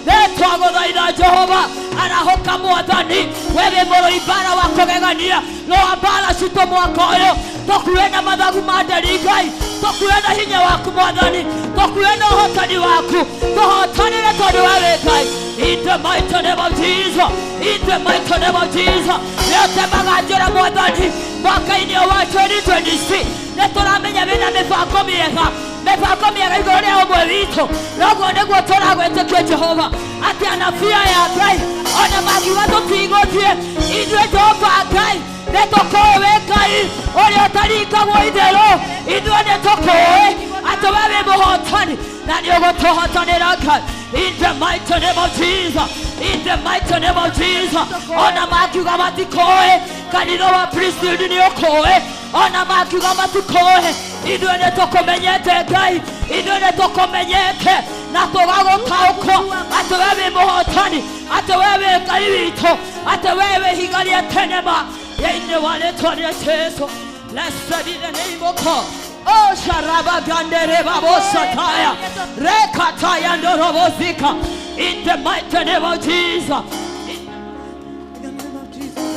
nĩtwagũthaitha Jehova arahoka mwathani wewe mũrũi mbara wa kũgegania no mbara citũ mwaka ũyũ tũkuue na mathagu ma nderi Ngai tũkuue na hinya waku mwathani tũkuue na ũhotani waku tũhotanĩre tondũ we Ngai in the mighty name of Jesus in the mighty name of Jesus nĩũtemaga njĩra mwathani mwaka-inĩ wa 2026 nĩtũramenya wĩna mĩbango mĩega igũrũ rĩa ũmwe witũ noguo nĩguo tũragwĩtĩkia Jehova atĩ anabii ya Ngai ona mangiuga tũtigũthiĩ ithuĩ Jehova Ngai nĩtũkũĩ wĩ Ngai ũrĩa ũtaringagwo itherũ ithuĩ nĩtũkũĩ atĩ we wĩ mũhotani na nĩũgũtũhotanĩra Ngai in the mighty name of Jesus in the mighty name of Jesus ona mangiuga matikũĩ kanitha wa priesthood nĩũkũĩ ona mangiuga matikũĩ ithuĩ nĩtũkũmenyete Ngai ithuĩ nĩtũkũmenyete na tũgagũtaũkwo atĩ we wĩ mũhotani atĩ we wĩ Ngai witũ atĩ we wĩ higa rĩa tene ma thĩinĩ wa rĩtwa rĩa Jesu. Blessed be the name of God. Oh, Sharabagandere Babosataya, Rekataya Ndorobozika, in the mighty name of Jesus. In the name of Jesus.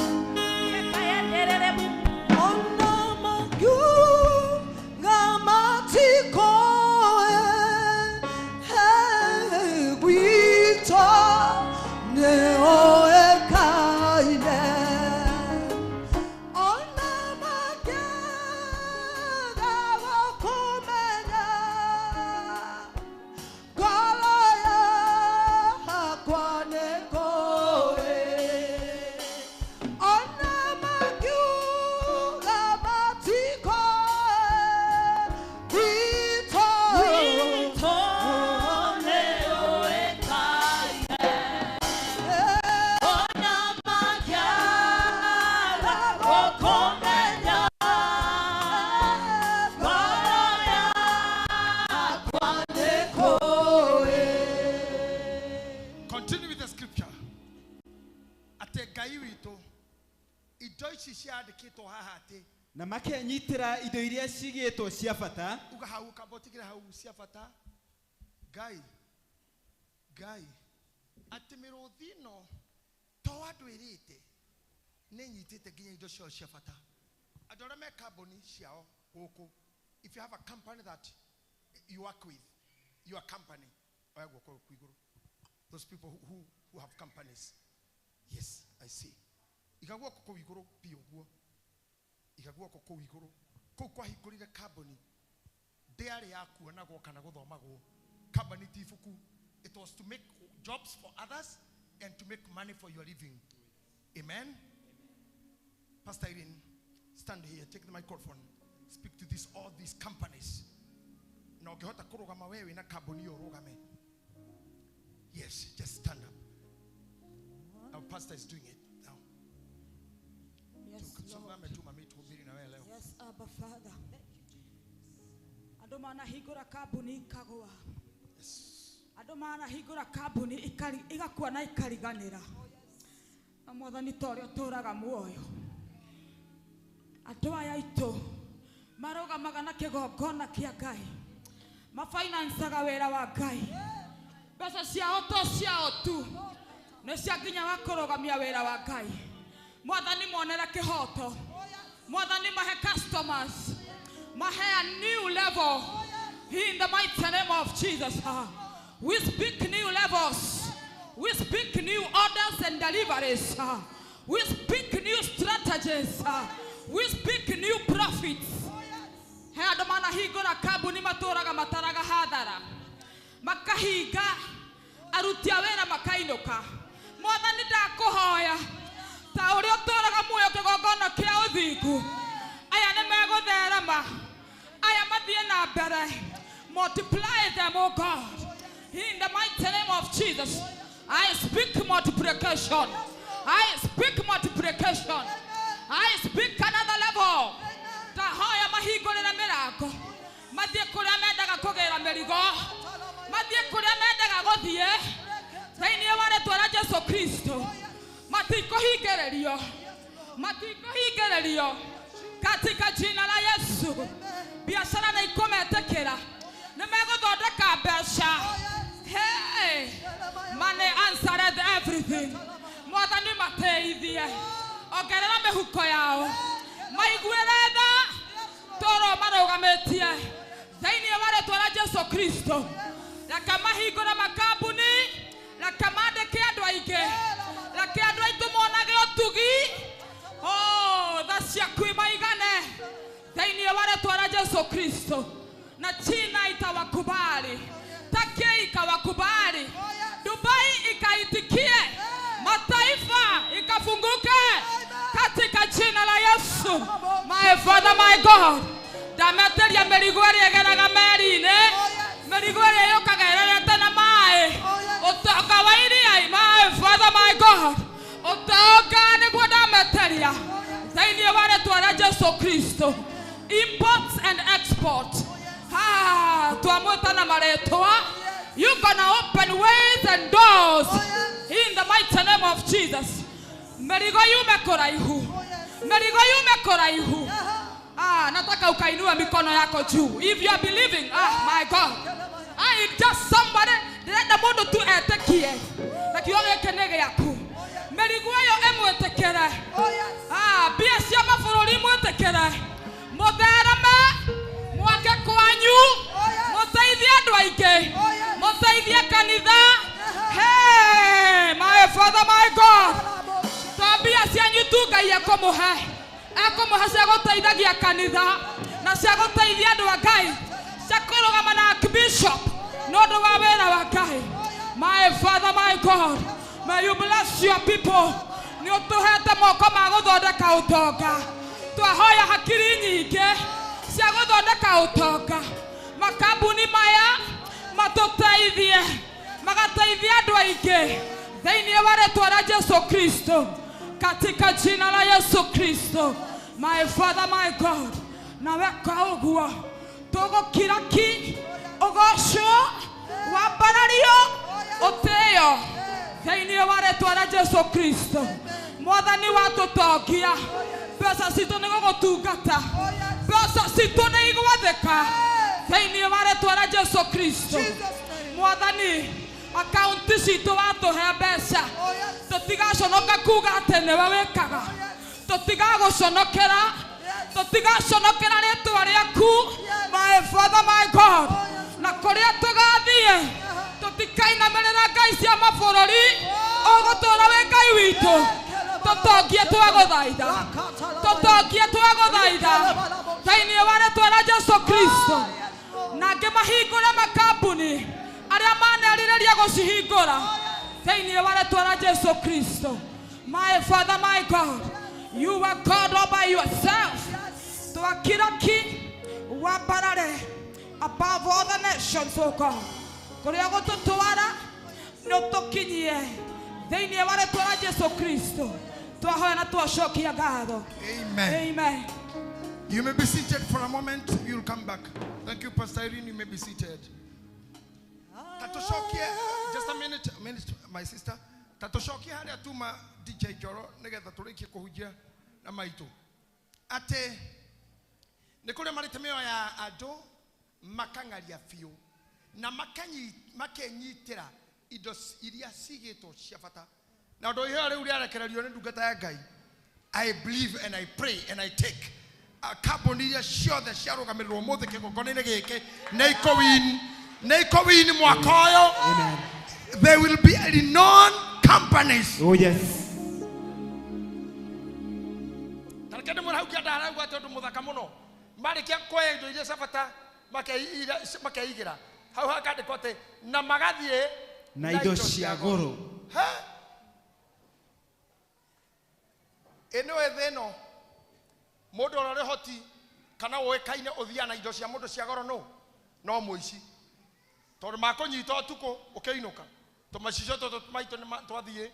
na makenyitira indo iria cigĩtwo cia bata uga hau kabotikira hau cia bata Guy, atemero dino, toado erite, nenyitite ginyo sho shafata. Adorame carboni shiao oko. If you have a company that you work with, your company, those people who have companies. Yes, I see. Ikagwa koko wigoro piogwo. Ikagwa koko wigoro. Koko hikorire carboni. Dare yaku na go kana go domago. Carboni tifuku. It was to make jobs for others and to make money for your living. Amen. Pastor Irene, stand here, take the microphone. Speak to all these companies. Now gehota kurugama wewe na carboni orugame. Yes, just stand up. Our pastor is doing it now. Yes, Lord. Yes, Abba Father. Adomana higura kabuni kagwa. Yes. Adomana higura kabuni igakua na ikariganira. Amwathani torio toraga muoyo. Andũ aya itu marũgamaga na kĩgongona kĩa Ngai. Mafinansaga wĩra wa Ngai. Mbeca ciao to ciao tu. Nĩ cianginya kũrũgamia wĩra wa Ngai. Mwathani monera kĩhoto. Mwathani mahe customers. Mahe a new level. In the mighty name of Jesus. We speak new levels. We speak new orders and deliveries. We speak new strategies. We speak new profits. He adomana higura kabuni matoraga mataraga hadara. Makahiga aruti awera makainuka. Mwathani ndakuhoya ta uri utoraga muoyo kigongona kia uthingu. Aya ni megutherema. Aya mathie na mbere. Multiply them, oh God. In the mighty name of Jesus. I speak multiplication. I speak multiplication. I speak another level. Tahoya mahigole na mirago. Mathie kuria mendaga kugera merigo. Mathie kuria mendaga guthie. Thainie wale twara Jesu Kristo. Matiko higererio. Katika jina la Yesu. Biashara na ikometekera. Nimeguthodeka mbeca. Hey, money answered everything. Mwathani mateithie. Ongerera mihuko yao. Maiguire tha toro marugametie. Thainie wale twara Jesu Kristo. Reke mahingũre makambuni. Reke mandĩke andũ aingĩ. Reke andũ aitũ monage ũtugi. Oh, tha ciaku maigane. Thainie wale twara Jesu Kristo. Na China itawakubali. Turkey ikawakubali. Dubai ikaitikie. Mataifa ikafunguke. Katika jina la Yesu. My Father, my God. Dameteria merigwari egeraga merine. Merigwari yokagererete na mai. Otoka wairia. My Father, my God. Otoka niguo dameteria. Thainie wale twara Jesu Kristo. Imports and exports. Tuamweta na maretwa. You're gonna open ways and doors. In the mighty name of Jesus. Merigo yume koraihu. Nataka ukainua mikono yako juu. If you are believing, my God. If just somebody let the mondo tu etekie. Like you are kenege yaku. Merigo yo emwetekere. Bia cia mabũrũri mwetekere. Muthereme mwake kwanyu. Muteithie andũ aingĩ. Muteithie kanitha. Hey, my Father, my God. Tabia cianyu tu Ngai ekũmũhe. Ekũmũhe cia gũteithagia kanitha. Na cia gũteithia andũ a Ngai. Cia kũrũgama na ARCHBISHOP. Nĩũndũ wa wĩra wa Ngai. My Father, my God. May you bless your people. Nĩũtũhete moko ma gũthondeka ũtonga. Twahoya hakiri nyingĩ cia gũthondeka ũtonga. Makambuni maya matuteithie. Magateithia andũ aingĩ. Thainie wale twara Jesu Kristo. Katika jina la Yesu Kristo. My Father, my God. Naweka ũguo. Tũgũkira ki. Ũgocwo. Wambarario. Ũtĩo. Thainie wale twara Jesu Kristo. Mwathani watũtongia. Mbeca citũ nĩ gũgũtungata. Mbeca citũ nĩ igwathĩka. Thainie wale twara Jesu Kristo. Mwathani akaunti citũ watũhe mbeca tũtigaconoka kuga atĩ nĩwe wĩkaga tũtigagũconokera tũtigaconokera rĩtwa rĩaku my Father my God na kũrĩa tũgathiĩ tũtikainamĩrĩra ngai cia mabũrũri ũgũtũũra wĩ ngai witũ tũtongie twagũthaitha thĩinĩ wa rĩtwa rĩa Jesũ Kristo na ngĩmahingũre makambuni arĩa manerirĩria gũcihingũra thĩinĩ wa rĩtwa rĩa Jesũ Kristo. My Father my God, you are God all by yourself. Twakiraki wambarare above all the nations, oh God. Kũrĩa gũtũtwara nĩũtũkinyie thĩinĩ wa rĩtwa rĩa Jesũ Kristo. Twahoya na twacokia ngatho. Amen. Amen. You may be seated for a moment. You'll come back. Thank you, Pastor Irene. You may be seated. Tatoshokia, just a minute, my sister. Tatoshokia hali atuma DJ Joro negetha turiki kuhujia na maitu. Ate nikule maritemeo ya ado makangaria fio na makenyitira idos iria sigeto shafata. Now do you hear uri arekererio ne ndungata ya Ngai? I believe and I pray and I take a carbonidia sure the shadow kamirwo mothe kigongone gike Neiko win mwakoyo. Amen. There will be renowned companies. Oh yes. Tarikene mwana hukia dara kwa todo muthaka muno. Mari kia koye indo ile safata makeigira. Hau hakade kote na magathie na indo cia goro. Ha? Eno etheno. Modo ore hoti kana woekaine othia na indo cia modo cia goro no muici. Tondu makonyita tuko ukeinuka tumacicio toto maito ni twathie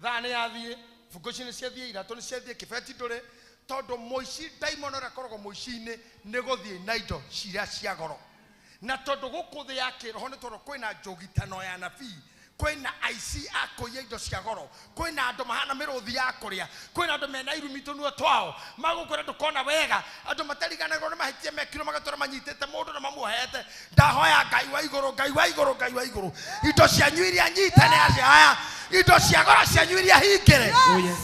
thane yathie fukoci ni ciathie irato ni ciathie kibeti ndure tondu muici daimon ora korogo muici-ini ni guthie na indo ciria cia goro na tondu gukuthi yake roho ni tondu kwina njogitano ya nabii kwina IC akoya indo cia goro kwina andu mahana miruthi ya kuria kwina andu mena irumito nuo twao magukura ndukona wega andu matariganagwo ni mahitie mekiro magatora manyitete mundu na mamuhete ndahoya Ngai wa iguru indo cia nywiria nyitane acia haya indo cia goro cia nywiria hingire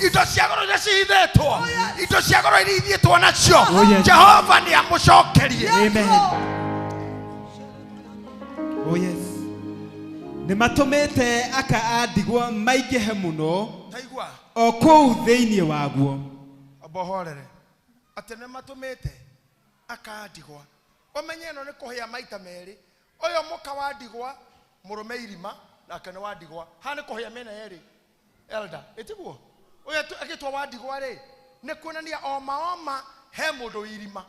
indo cia goro iria cihithitwo indo cia goro iria ithiĩtwo nacio Jehova ni amucokerie. Amen. Oh yes. Nĩ matumete aka adigwa maingĩhe muno Taigua o kũu thĩinĩ waguo. Abohorere ate nĩ matumete aka adigwa omenye ĩno nĩ kũhĩa maita merĩ oyo mũka wa ndigwa mũrũme irima na kana wa ndigwa ha nĩ kũhĩa mena yerĩ elder etiguo oyo agĩtwa wa ndigwa rĩ nĩ kuonania oma he mũndũ irima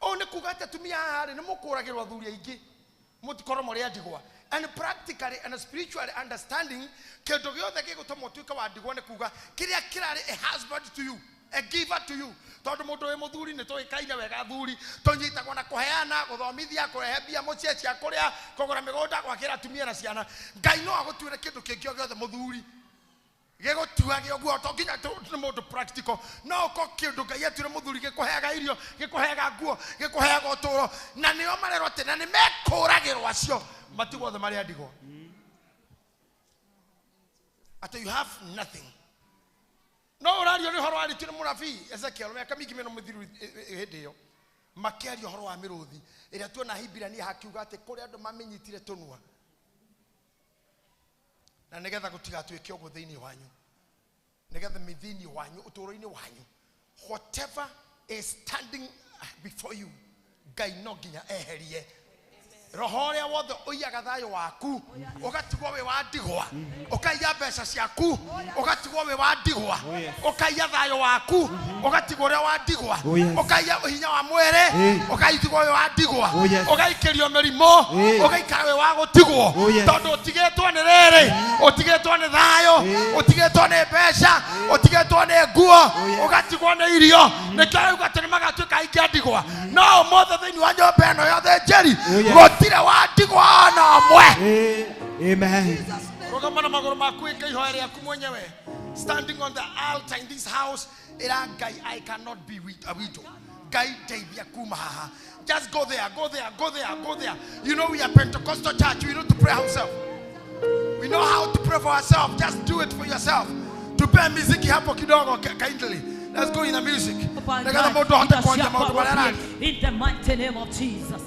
o nĩ kuga atĩ tumia haha rĩ nĩ mũkũragĩrwo athuri aingĩ mũtikoro mũrĩa ndigwa. And practically and spiritually understanding kendo giothe gigutuma tuika wa ndigwa ne kuga kiria kirari a husband to you, a giver to you. Tondu mundu we muthuri ni tuikaine wega thuri tunyitagwo na kuheana guthomithia kurehe bia mucie cia kuria kugura migunda gwakira tumia na ciana. Ngai no agutwire kindu kingio giothe muthuri gigutuage oguo tonginya ni mundu practical no ko kindu Ngai atwire muthuri gikuheaga irio gikuheaga nguo gikuheaga uturo na nio marero tena ni mekuragirwo acio matigwo the maria ndigwo ate you have nothing no urario ni horo ari tune munabii Ezekiel meka mingi meno muthiru hendeyo makiario horo wa miruthi iria tuona Hibirania hakiuga ate kuri andu mamenyitire tunua na nigetha gutigatuike ogo thiini wanyu nigetha mithini wanyu uturo-ini wanyu whatever is standing before you Ngai no nginya eherie roho ria wothe uiyaga thayo waku ugatigwo we wa ndigwa ukaiya mbeca ciaku ugatigwo we wa ndigwa ukaiya thayo waku ugatigwo ria wa ndigwa ukaiya hinya wa mwere ukaitigwo we wa ndigwa ukaikirio mirimo ugaikara we wa gutigwo tondu utigetwo ni riri utigetwo ni thayo utigetwo ni mbeca utigetwo ni nguo ugatigwo ni irio nikio ugatene magatuika aingi ndigwa no mothe thiini wa nyomba ino yothe njeri gotire wa ndigwa na mwe. Amen. Rogamana magoro maku ikihoya riaku mwenyewe standing on the altar in this house ira Ngai I cannot be with a widow Ngai ndeithia kuma haha Just go there, go there, go there, go there. You know we are Pentecostal church. We need to pray ourselves. We know how to pray for ourselves. Just do it for yourself. To pay music hapo kidogo kindly. Let's go in the music. In the mighty name of Jesus.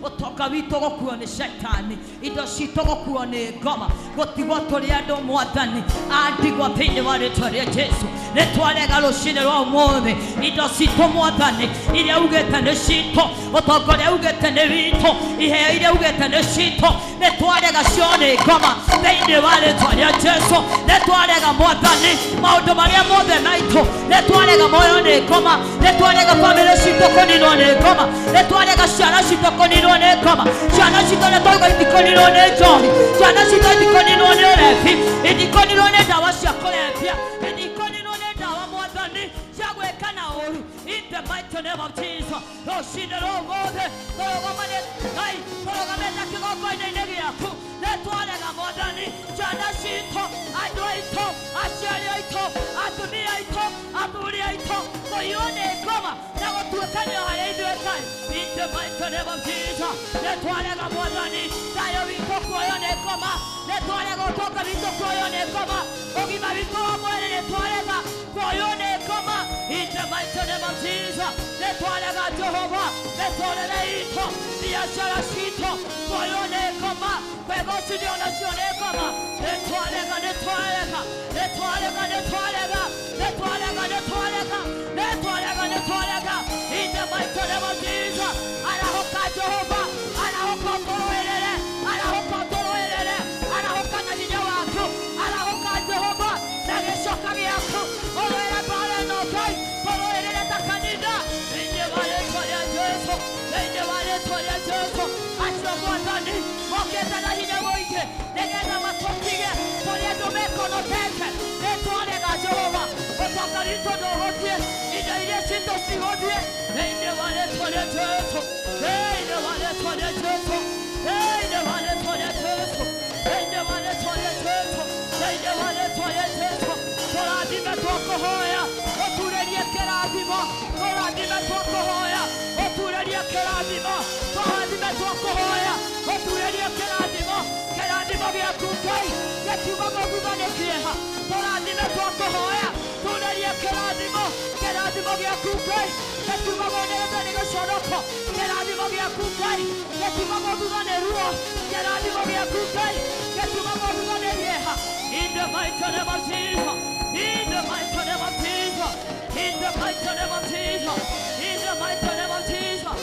Otoka witoro kuone shetani indo citoro kuone ngoma gutigwo turi andu mwathani andigwo thiini wa ritwa ria Jesu nitwarega rucini rwa umuthi indo citu mwathani iria ugite ni citu utongoria ugite ni witu iheo iria ugite ni citu nitwarega cione ngoma thiini wa ritwa ria Jesu nitwarega mwathani maundu maria mothe maitu nitwarega moyo ni ngoma nitwarega family citu kuninwo ni ngoma nitwarega ciana citu kuninwo ni ngoma ciana citu nitwarega itikunirwo ni njohi ciana citu itikunirwo ni urebi itikunirwo ni ndawa cia kurebia itikunirwo ni ndawa mwathani cia gwika na uru in the mighty name of Jesus rucini rwa umuthi tũrũgamane Ngai tũrũgamĩte kĩgongona-inĩ gĩaku nĩtwarega mwathani ciana citu andũ aitũ aciari aitũ atumia aitũ athuri aitũ tũiywo nĩ ngoma na gũtuĩkanio harĩa ithuĩ Ngai in the mighty name of Jesus nĩtwarega mwathani thayũ witũ kuoywo nĩ ngoma nĩtwarega ũtonga witũ kuoywo nĩ ngoma ũgima witũ wa mwĩrĩ nĩtwarega kuoywo nĩ ngoma in the mighty name of Jesus nĩtwarega Jehova nĩtwarega itũ biacara citũ kuoywo nĩ ngoma kwĩgocithio nacio nĩ ngoma nĩtwarega nĩtwarega nĩtwarega nĩtwarega nĩtwarega nĩtwarega nĩtwarega nĩtwarega in the mighty name of Jesus arahoka Jehova arahoka tũrũĩrĩre arahoka tũrũĩrĩre arahoka na hinya waku arahoka Jehova na gĩcoka gĩaku ũrũĩre mbara ĩno Ngai tũrũĩrĩre ta kanitha thĩinĩ wa rĩĩtwa rĩa Jesu thĩinĩ wa rĩĩtwa rĩa Jesu acio mwathani mokĩte na hinya mũingĩ nĩgetha matũtige tũrĩa andũ mekonotete nĩtwarega Jehova ũtonga witũ ndũgũthiĩ indo iria citũ cigũthiĩ thĩinĩ wa rĩĩtwa rĩa Jesu thĩinĩ wa rĩĩtwa rĩa Jesu thĩinĩ wa rĩĩtwa rĩa Jesu thĩinĩ wa rĩĩtwa rĩa Jesu thĩinĩ wa rĩĩtwa rĩa Jesu tũrathime twakũhoya ũturĩrie kĩrathimo tũrathime twakũhoya ũturĩrie kĩrathimo tũrathime twakũhoya ũturĩrie kĩrathimo kĩrathimo gĩaku Ngai gĩkiumaga thutha nĩ kĩeha tũrathime twakũhoya turĩrie kĩrathimo kĩrathimo gĩaku Ngai gĩkiumaga thutha nĩ gĩconoko kĩrathimo gĩaku Ngai gĩkiumaga thutha nĩ ruo kĩrathimo gĩaku Ngai gĩkiumaga thutha nĩ rĩeha in the mighty name of Jesus in the mighty name of Jesus in the mighty name of Jesus in the mighty name of Jesus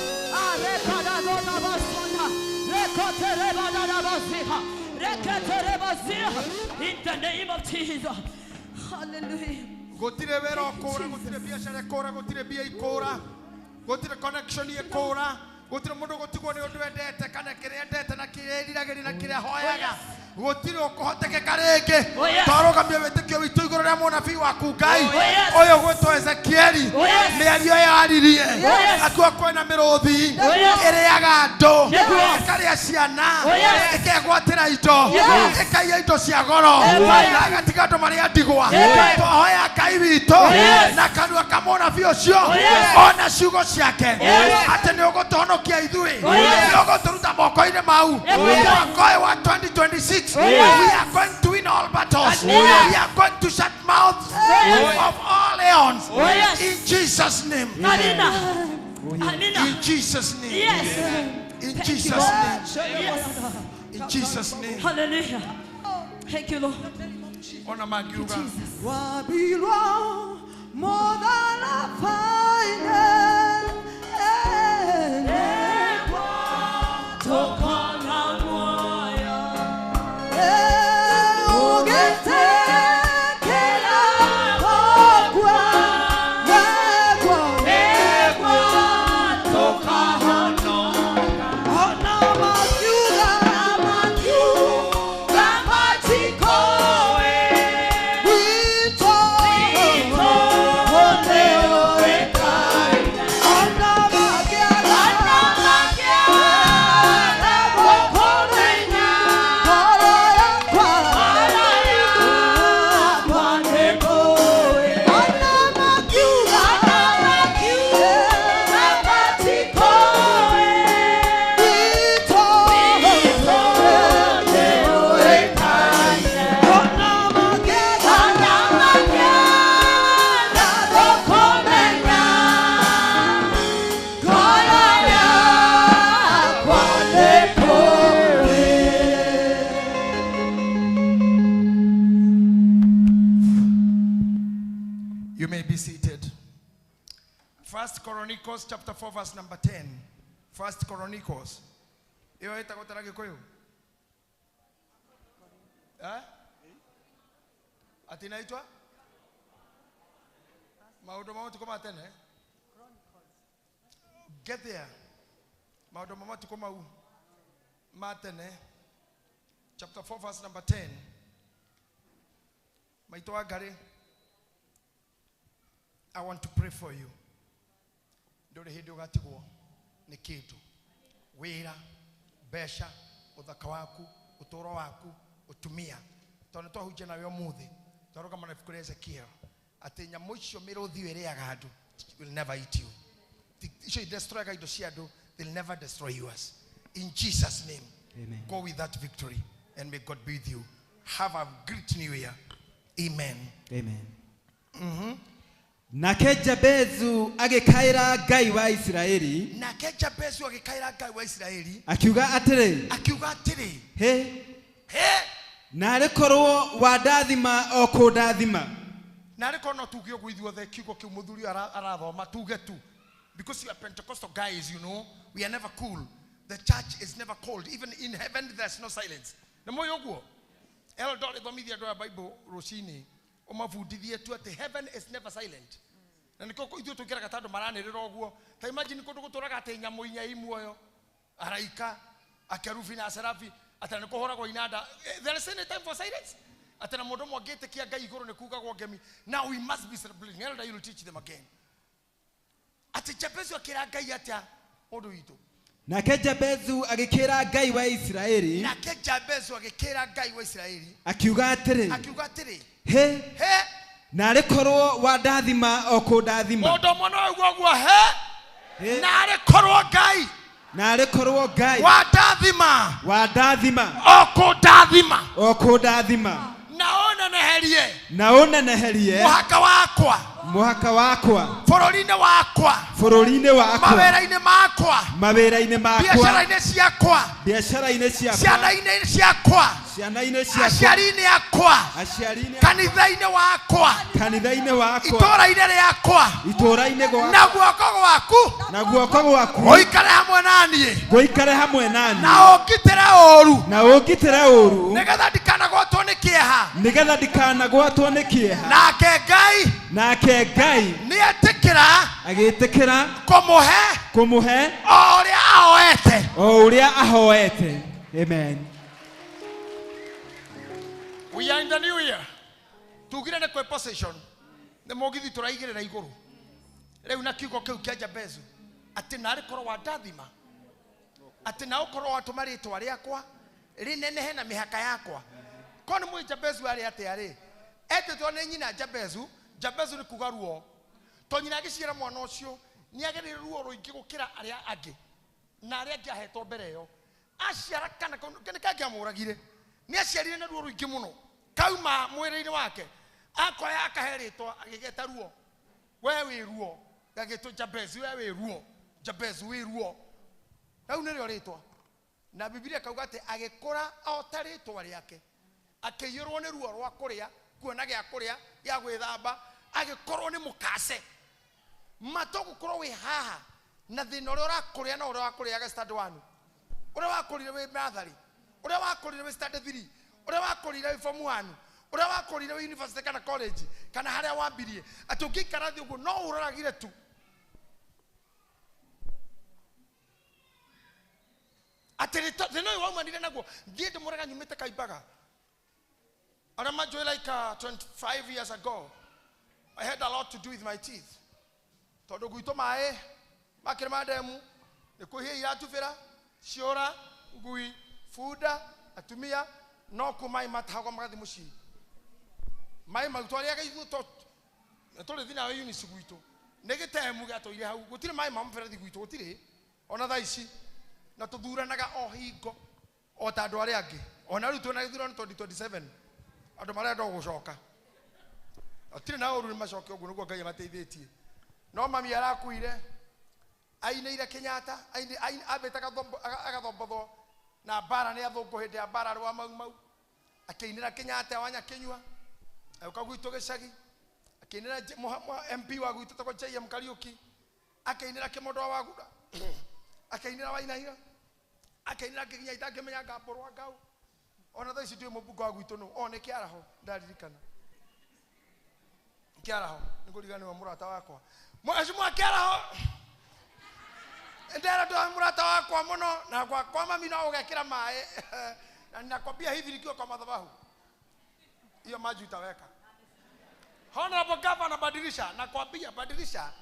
arekadadona basona rekoterebadana basiha reketerebasiha in the name of Jesus hallelujah gutire wera okura gutire biacara ikura gutire bia ikura gutire connection ikura gutire mundu gutigwo ni undu endete kana kiria endete na kiria eriragĩria na kiria hoyaga gutire ukuhotekeka ringi twarugamia witikio witu iguru ria munabii waku Ngai uyu gwitwo Ezekieli mĩario yaririe akua kwena mĩrũthi ĩrĩaga andũ ĩkarĩa ciana ĩkegwatĩra indo ĩkaiya indo cia goro na gatiga andũ marĩa ndigwa twahoya Ngai witũ na kanua ka mũnabii ũcio ona ciugo ciake atĩ nĩ ũgũtũhonokia ithuĩ nĩ ũgũtũruta moko-inĩ mau mwaka wa 2026 we are going to win all battles. We are going to shut mouths of all lions. In Jesus' name. In Jesus' name. Yes. In Jesus' name. In Jesus' name. Hallelujah. Thank you, Lord. Ona magiuga. Wabilwa more than a final. First Chronicles chapter 4 verse number 10. First Chronicles. Iyo itakuwa Gikuyu. Ati inaitwa? Maodo mama tuko matene. Get there. Maodo mama tuko mau. Matene. Chapter 4 verse number 10. Maitoa gare. I want to pray for you. Ndore hindu gatigwo ni kindu. Wira, besha, uthaka waku, utoro waku, utumia. Tono to huje na yo muthi. Toroka mana fikure Ezekiel. Ati nyamu icio miruthi iriaga andu will never eat you. Icio destroy gaido ciandu, they'll never destroy yours. In Jesus' name. Amen. Go with that victory and may God be with you. Have a great new year. Amen. Amen. Nake Jabezu agikaira Ngai wa Israeli. Nake Jabezu agikaira Ngai wa Israeli. Akiuga atiri. He. Nare korwo wadathima okudathima. Nare kono tugio gwithio the kiugo kiu muthuri arathoma tuge tu. Because you are Pentecostal guys, you know, we are never cool. The church is never cold. Even in heaven there's no silence. Na moyo guo. Eldo thomithia ndo Bible Rosini. Omavudithie tu ati heaven is never silent. Na niko ithu tukira gatando maranirira oguo. Ta imagine kundu guturaga ati nyamu inya imuoyo. Araika akerufi na serafi atana kohora go inada. There is any time for silence. Atana mundu mwagete kia Ngai iguru ne kuga go ngemi. Now we must be celebrating. Elder, you will teach them again. Ati Jabezu akira Ngai atia odu itu. Nake Jabezu agikira Ngai wa Israeli. Nake Jabezu agikira Ngai wa Israeli. Akiuga atiri. He. Nare korwo wadathima okudathima. Modo mono guo he. Nare korwo Ngai. Nare korwo Ngai. Wadathima. Okudathima. Naona neherie. Muhaka wakwa. Fororine wakwa. Mawera-ine makwa. Biashara-ine ciakwa. Ciana-ine ciakwa. Aciari-ine akwa. Kanitha-ine wakwa. Itora-ine gwakwa. Na guoko gwaku. Goikare hamwe nani. Na ungitire oru. Nigetha ndikanagwatwo nĩ kĩeha. Nake Ngai agĩtĩkĩra kũmũhe o ũrĩa ahoete. Amen. We are in the new year. Tugire ne kwe possession. Ne mogithi turaigirira iguru. Rĩu na kiugo kĩu kĩa Jabezu atĩ narĩ korwo wadathima. Atĩ na ũkorwo watũma rĩĩtwa rĩakwa rĩnenehe na mĩhaka yakwa. Kono mwe Jabezu ari ate etetwo nĩ nyina Jabezu. Jabezu ni kuga ruo. To nyina agĩciara mwana ũcio nĩ agerire ruo rũingĩ gũkĩra arĩa angĩ. Na arĩa angĩ ahetwo mbere ĩyo. Aciara kana kangĩamũragire. Nĩ aciarire na ruo rũingĩ mũno. Kauma mwĩrĩ-inĩ wake. Akoya akahe rĩtwa agĩgeta ruo. We wĩ ruo. Gagĩtwo Jabezu, we wĩ ruo. Jabezu wĩ ruo. Rĩu nĩrĩo rĩtwa. Na Biblia kauga atĩ agĩkũra o ta rĩtwa rĩake. Akĩiyũrwo nĩ ruo rwa kũrĩa, kuona gĩa kũrĩa, gĩa gwĩthamba, agĩkorwo nĩ mũkase. Matogũkorwo wĩ haha na thĩna ũrĩa ũrakũrĩa na ũrĩa wakũrĩaga stand 1. Ũrĩa wakũrire wĩ mathari, ũrĩa wakũrire wĩ stand 3, ũrĩa wakũrire wĩ form 1, ũrĩa wakũrire wĩ university kana college, kana harĩa wambirie. Atĩ ũngĩikara thĩ ũguo no ũroragire tu. Atĩ thĩna ũyũ waumanire naguo, thiĩ ndĩmũrega nyumĩte Kaimbaga. And I'm like 25 years ago. I had a lot to do with my teeth. Todo guito mae, makirma demu, nikuhi iratu fera, shiora, gui, fuda, atumia, no kumai mathago magadi mushi. Mai magutwari aga iguto. Natole dina we unisi guito. Negete mu gato ile ha gutire mai mam fera di guito gutire. Ona thaici. Na tudura naga ohingo. O tando ari age. Ona ruto na ithura no 2027. Ando marenda gucoka. Atire na oru macoke uguo niguo Ngai amateithĩtie. No mami arakuire. Aineire Kenyatta, abetaga agathombothwo na bara nĩ athũngũ hĩndĩ ya bara rwa mau. Akĩinĩra Kenyatta wanya Kenyua. Agĩũka gwitũ gĩcagi. Akĩinĩra MP wa gwitũ tagwo JM Kariuki. akainira kimondo wa waguda akainira wainaira akainira kinya itangimenya ngaporwa ngau ona thaici ndio mubuko wa gwitu no one kiaraho ndaririkana kiaraho nigurigana wa murata wakwa mwa kiaraho ndera ndo murata wakwa muno na kwa mami no ugekira mae na ninakwambia hivi nikiwa kwa madhabahu hiyo maji utaweka honorable governor badilisha nakwambia badilisha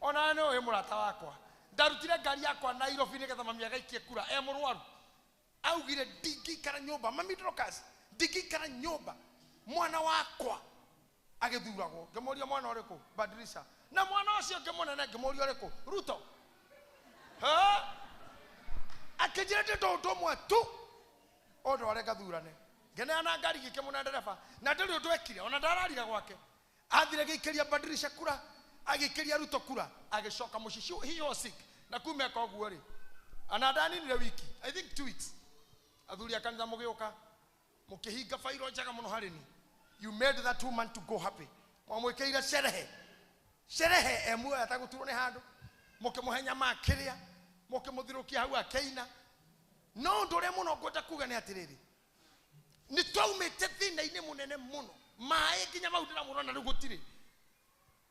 ona no murata wakwa ndarutire ngari yakwa Nairobi nigetha mami agaikie kura murwaru augire ndingi kana nyumba mami Dorcas ndingi kana nyumba mwana wakwa agithuragwo ngemoria mwana uriku badilisha na mwana ucio ngemonene ngemoria uriku Ruto ha akijirete ndo mwe tu ondo areka thurane ngene na ngari gike muna ndereba na ndiri undu ekire ona ndararira gwake athire gikeria badilisha kura agikeria Ruto kura agicoka mushishi hiyo sick na kume akogwo ri anadani ni wiki I think 2 weeks athuri akanza mugioka mukihinga fairo njaga muno harini you made that woman to go happy mwamwekeira sherehe emwe ataguturwo ni handu mukimuhenya makiria mukimuthirukia hau akeina no ndore muno ngwenda kuga ni atiriri ni twaumite thina-ini munene muno mae kinya maudira muno na rugutire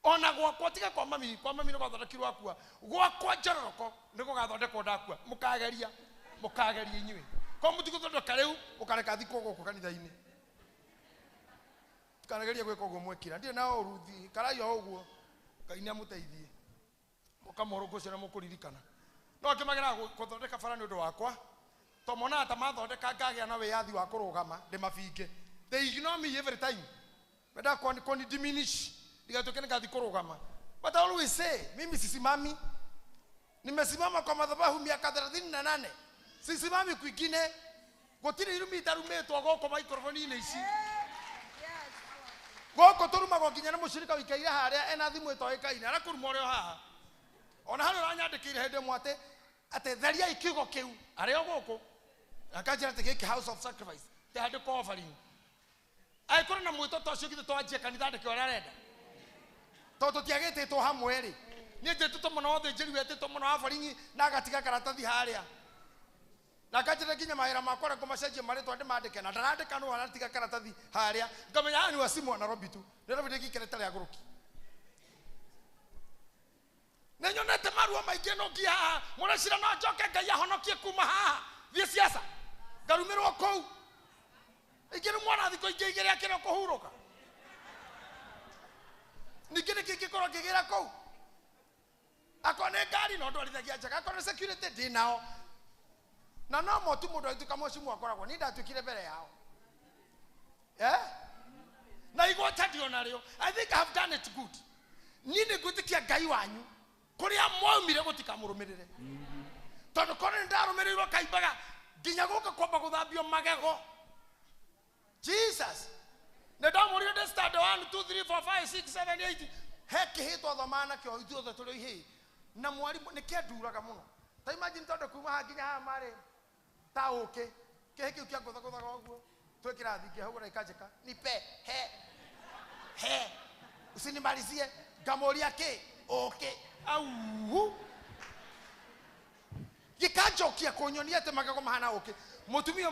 ona gwakwa tiga kwa mami no gathondekirwo akua gwakwa njoroko niko gathondekwo ndakua mukageria inyui kwa mutiguthondeka riu ukareka thiko goko kanitha-ini tukanageria gwika uguo mwekira ndire na uruthi karaio uguo Ngai muteithie mukamoroko cira mukuririkana no kimagera guthondeka bara ni undu wakwa to mona ata mathondeka ngagia na wiyathi wa kurugama ndi mabinge they ignore me every time bada kon diminish digatoke ngathi kurugama but I always say mimi sisimami nimesimama kwa madhabahu miaka 38 sisimami kwingine gotiri irumi itarumetwo goko microphone-ini ici goko turumagwo nginya na mushirika wikaira haria ena thimu itoikaine ara kuruma urio haha ona hano ranyandikire hende mwate ate tharia ikigo kiu ario goko akajira te giki house of sacrifice te hande ko offering ai kora na mwito to cio twanjie kanitha ndike ora renda to tiagete to hamwe ri ni je to muno othe njiri wete to muno offering na gatiga karatathi haria na kajira kinya mahera makora kumacenjia mari twande mandike na ndarandika no aratiga karatathi haria ngamenya ni wasimu na robitu ndero bide gikere tare aguruki nenyo nete marua maige no gia mona cira no njoke Ngai ahonokie kuma haha thie siasa ngarumirwo kou igire mwana thiko igire akira kuhuruka nikire kikikoro kigira kou akone ngari no ndwarithagia njaga akone security dinao na no motu mundu aitu kamoshimu akoragwo ni ndatukire mbere yao na igota dionario I think I have done it good nini gutikia Ngai wanyu kuria mwaumire gutikamurumirire tondu kone ndarumirirwo kaimbaga nginya guka kwamba guthambio magego Jesus ne ndamurire de start 1 2 3 4 5 6 7 8 heki hitwa thamana kyo ithuothe turi hi na mwarimu ni kenduraga muno ta imagine tondu kuma nginya ha mari ta uke keheki ukia gutha guo twekira thiki hau ikajeka nipe he usinimalizie ngamoria ki okay au gikajokia kunyonia te magego mahana okay mutumia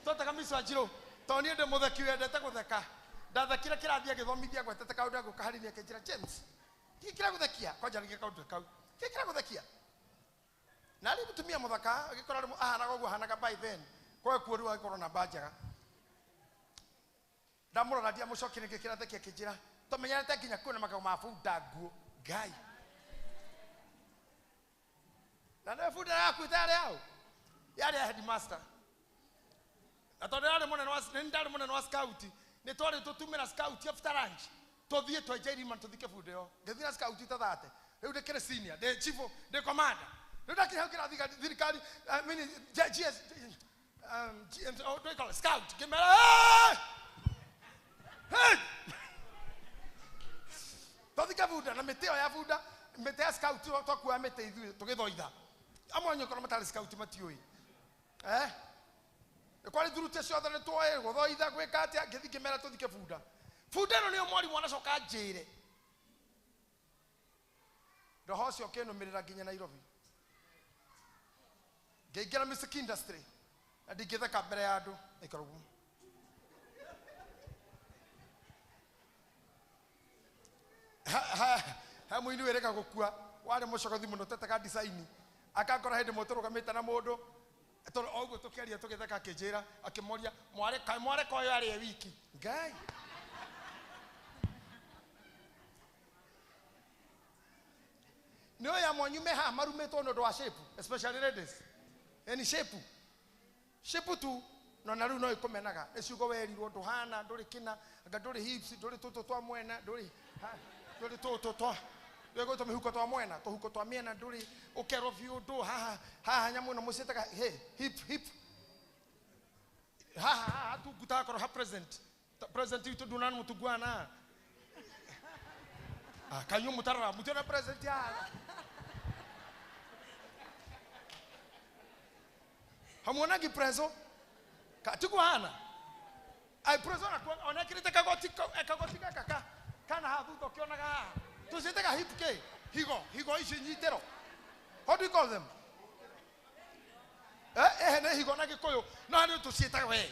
tota kamisa njiro toni ende mutheki wendete gutheka ndathekire kirathia githomithia gwetete kaundu gukaharithia kinjira James kikira guthekia koja ngi kaundu kau kikira guthekia na ri mutumia muthaka agikora ri ahana goguo hanaga by then kwa kuori wa corona bajaga ndamurora ndia mucokire ngikira thekia kinjira tomenyerete nginya kuna magego mabunda nguo Ngai na ndefuda yaku itare yao yale ya headmaster atodale mona no scout ni twari tutumira scout after lunch tothie twajairi man tuthike fudeo ngethira scout itathate riu ndekere senior the chief the commander riu ndakira kira thirikari I mean GS do you call it scout kimera hey tothike fuda na meteo ya fuda metea scout tokua mete ithu tugithoitha amwanyo kono matali scout matioi kwali durute ciothe ni twoe guthoitha gwika atia ngithike mera tuthike funda no ni mwari mwana coka njire roho cio kinumirira nginya Nairobi ngeingira music industry na ndingitheka mbere ya andu ikorogu ha muini wereka gukua wale mucogothi muno teteka design akakora hindi muturugamite na mundu toro oguo tukeria tugitheka kijira akimoria mware koyo ari wiki ngai no ya monyume ha marumeto no do shape especially ladies any shape tu no naru no ikomenaga ecugo werirwo nduhana nduri kina anga nduri hips nduri tutu twa mwena nduri nduri tutu twa Lego to mihuko twa mwena to huko twa miena nduri ukero viudu ha nyamu no musetaga he hip ha tu gutakoro ha present itu dunan mutugwana kanyu mutara mutona present ya hamwona gi preso katiku hana ai preso na ona kirite kagoti kaka kana ha tu tokiona ga tu sitega hip ke higo ishi nyitero. How do you call them? Ne higo na gikoyo no hani tu sitega we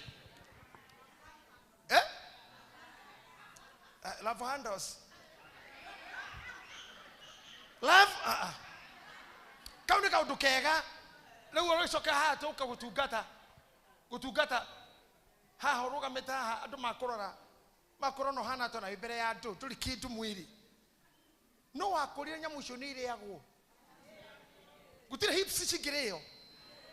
love handles love kauni ka udukega na uwe soka ha toka gutugata ha horuga meta ha andu makorona hana to na ibere ya andu tuli kindu mwiri no wakorire nyamu cio ni ire yago gutire hips cigireo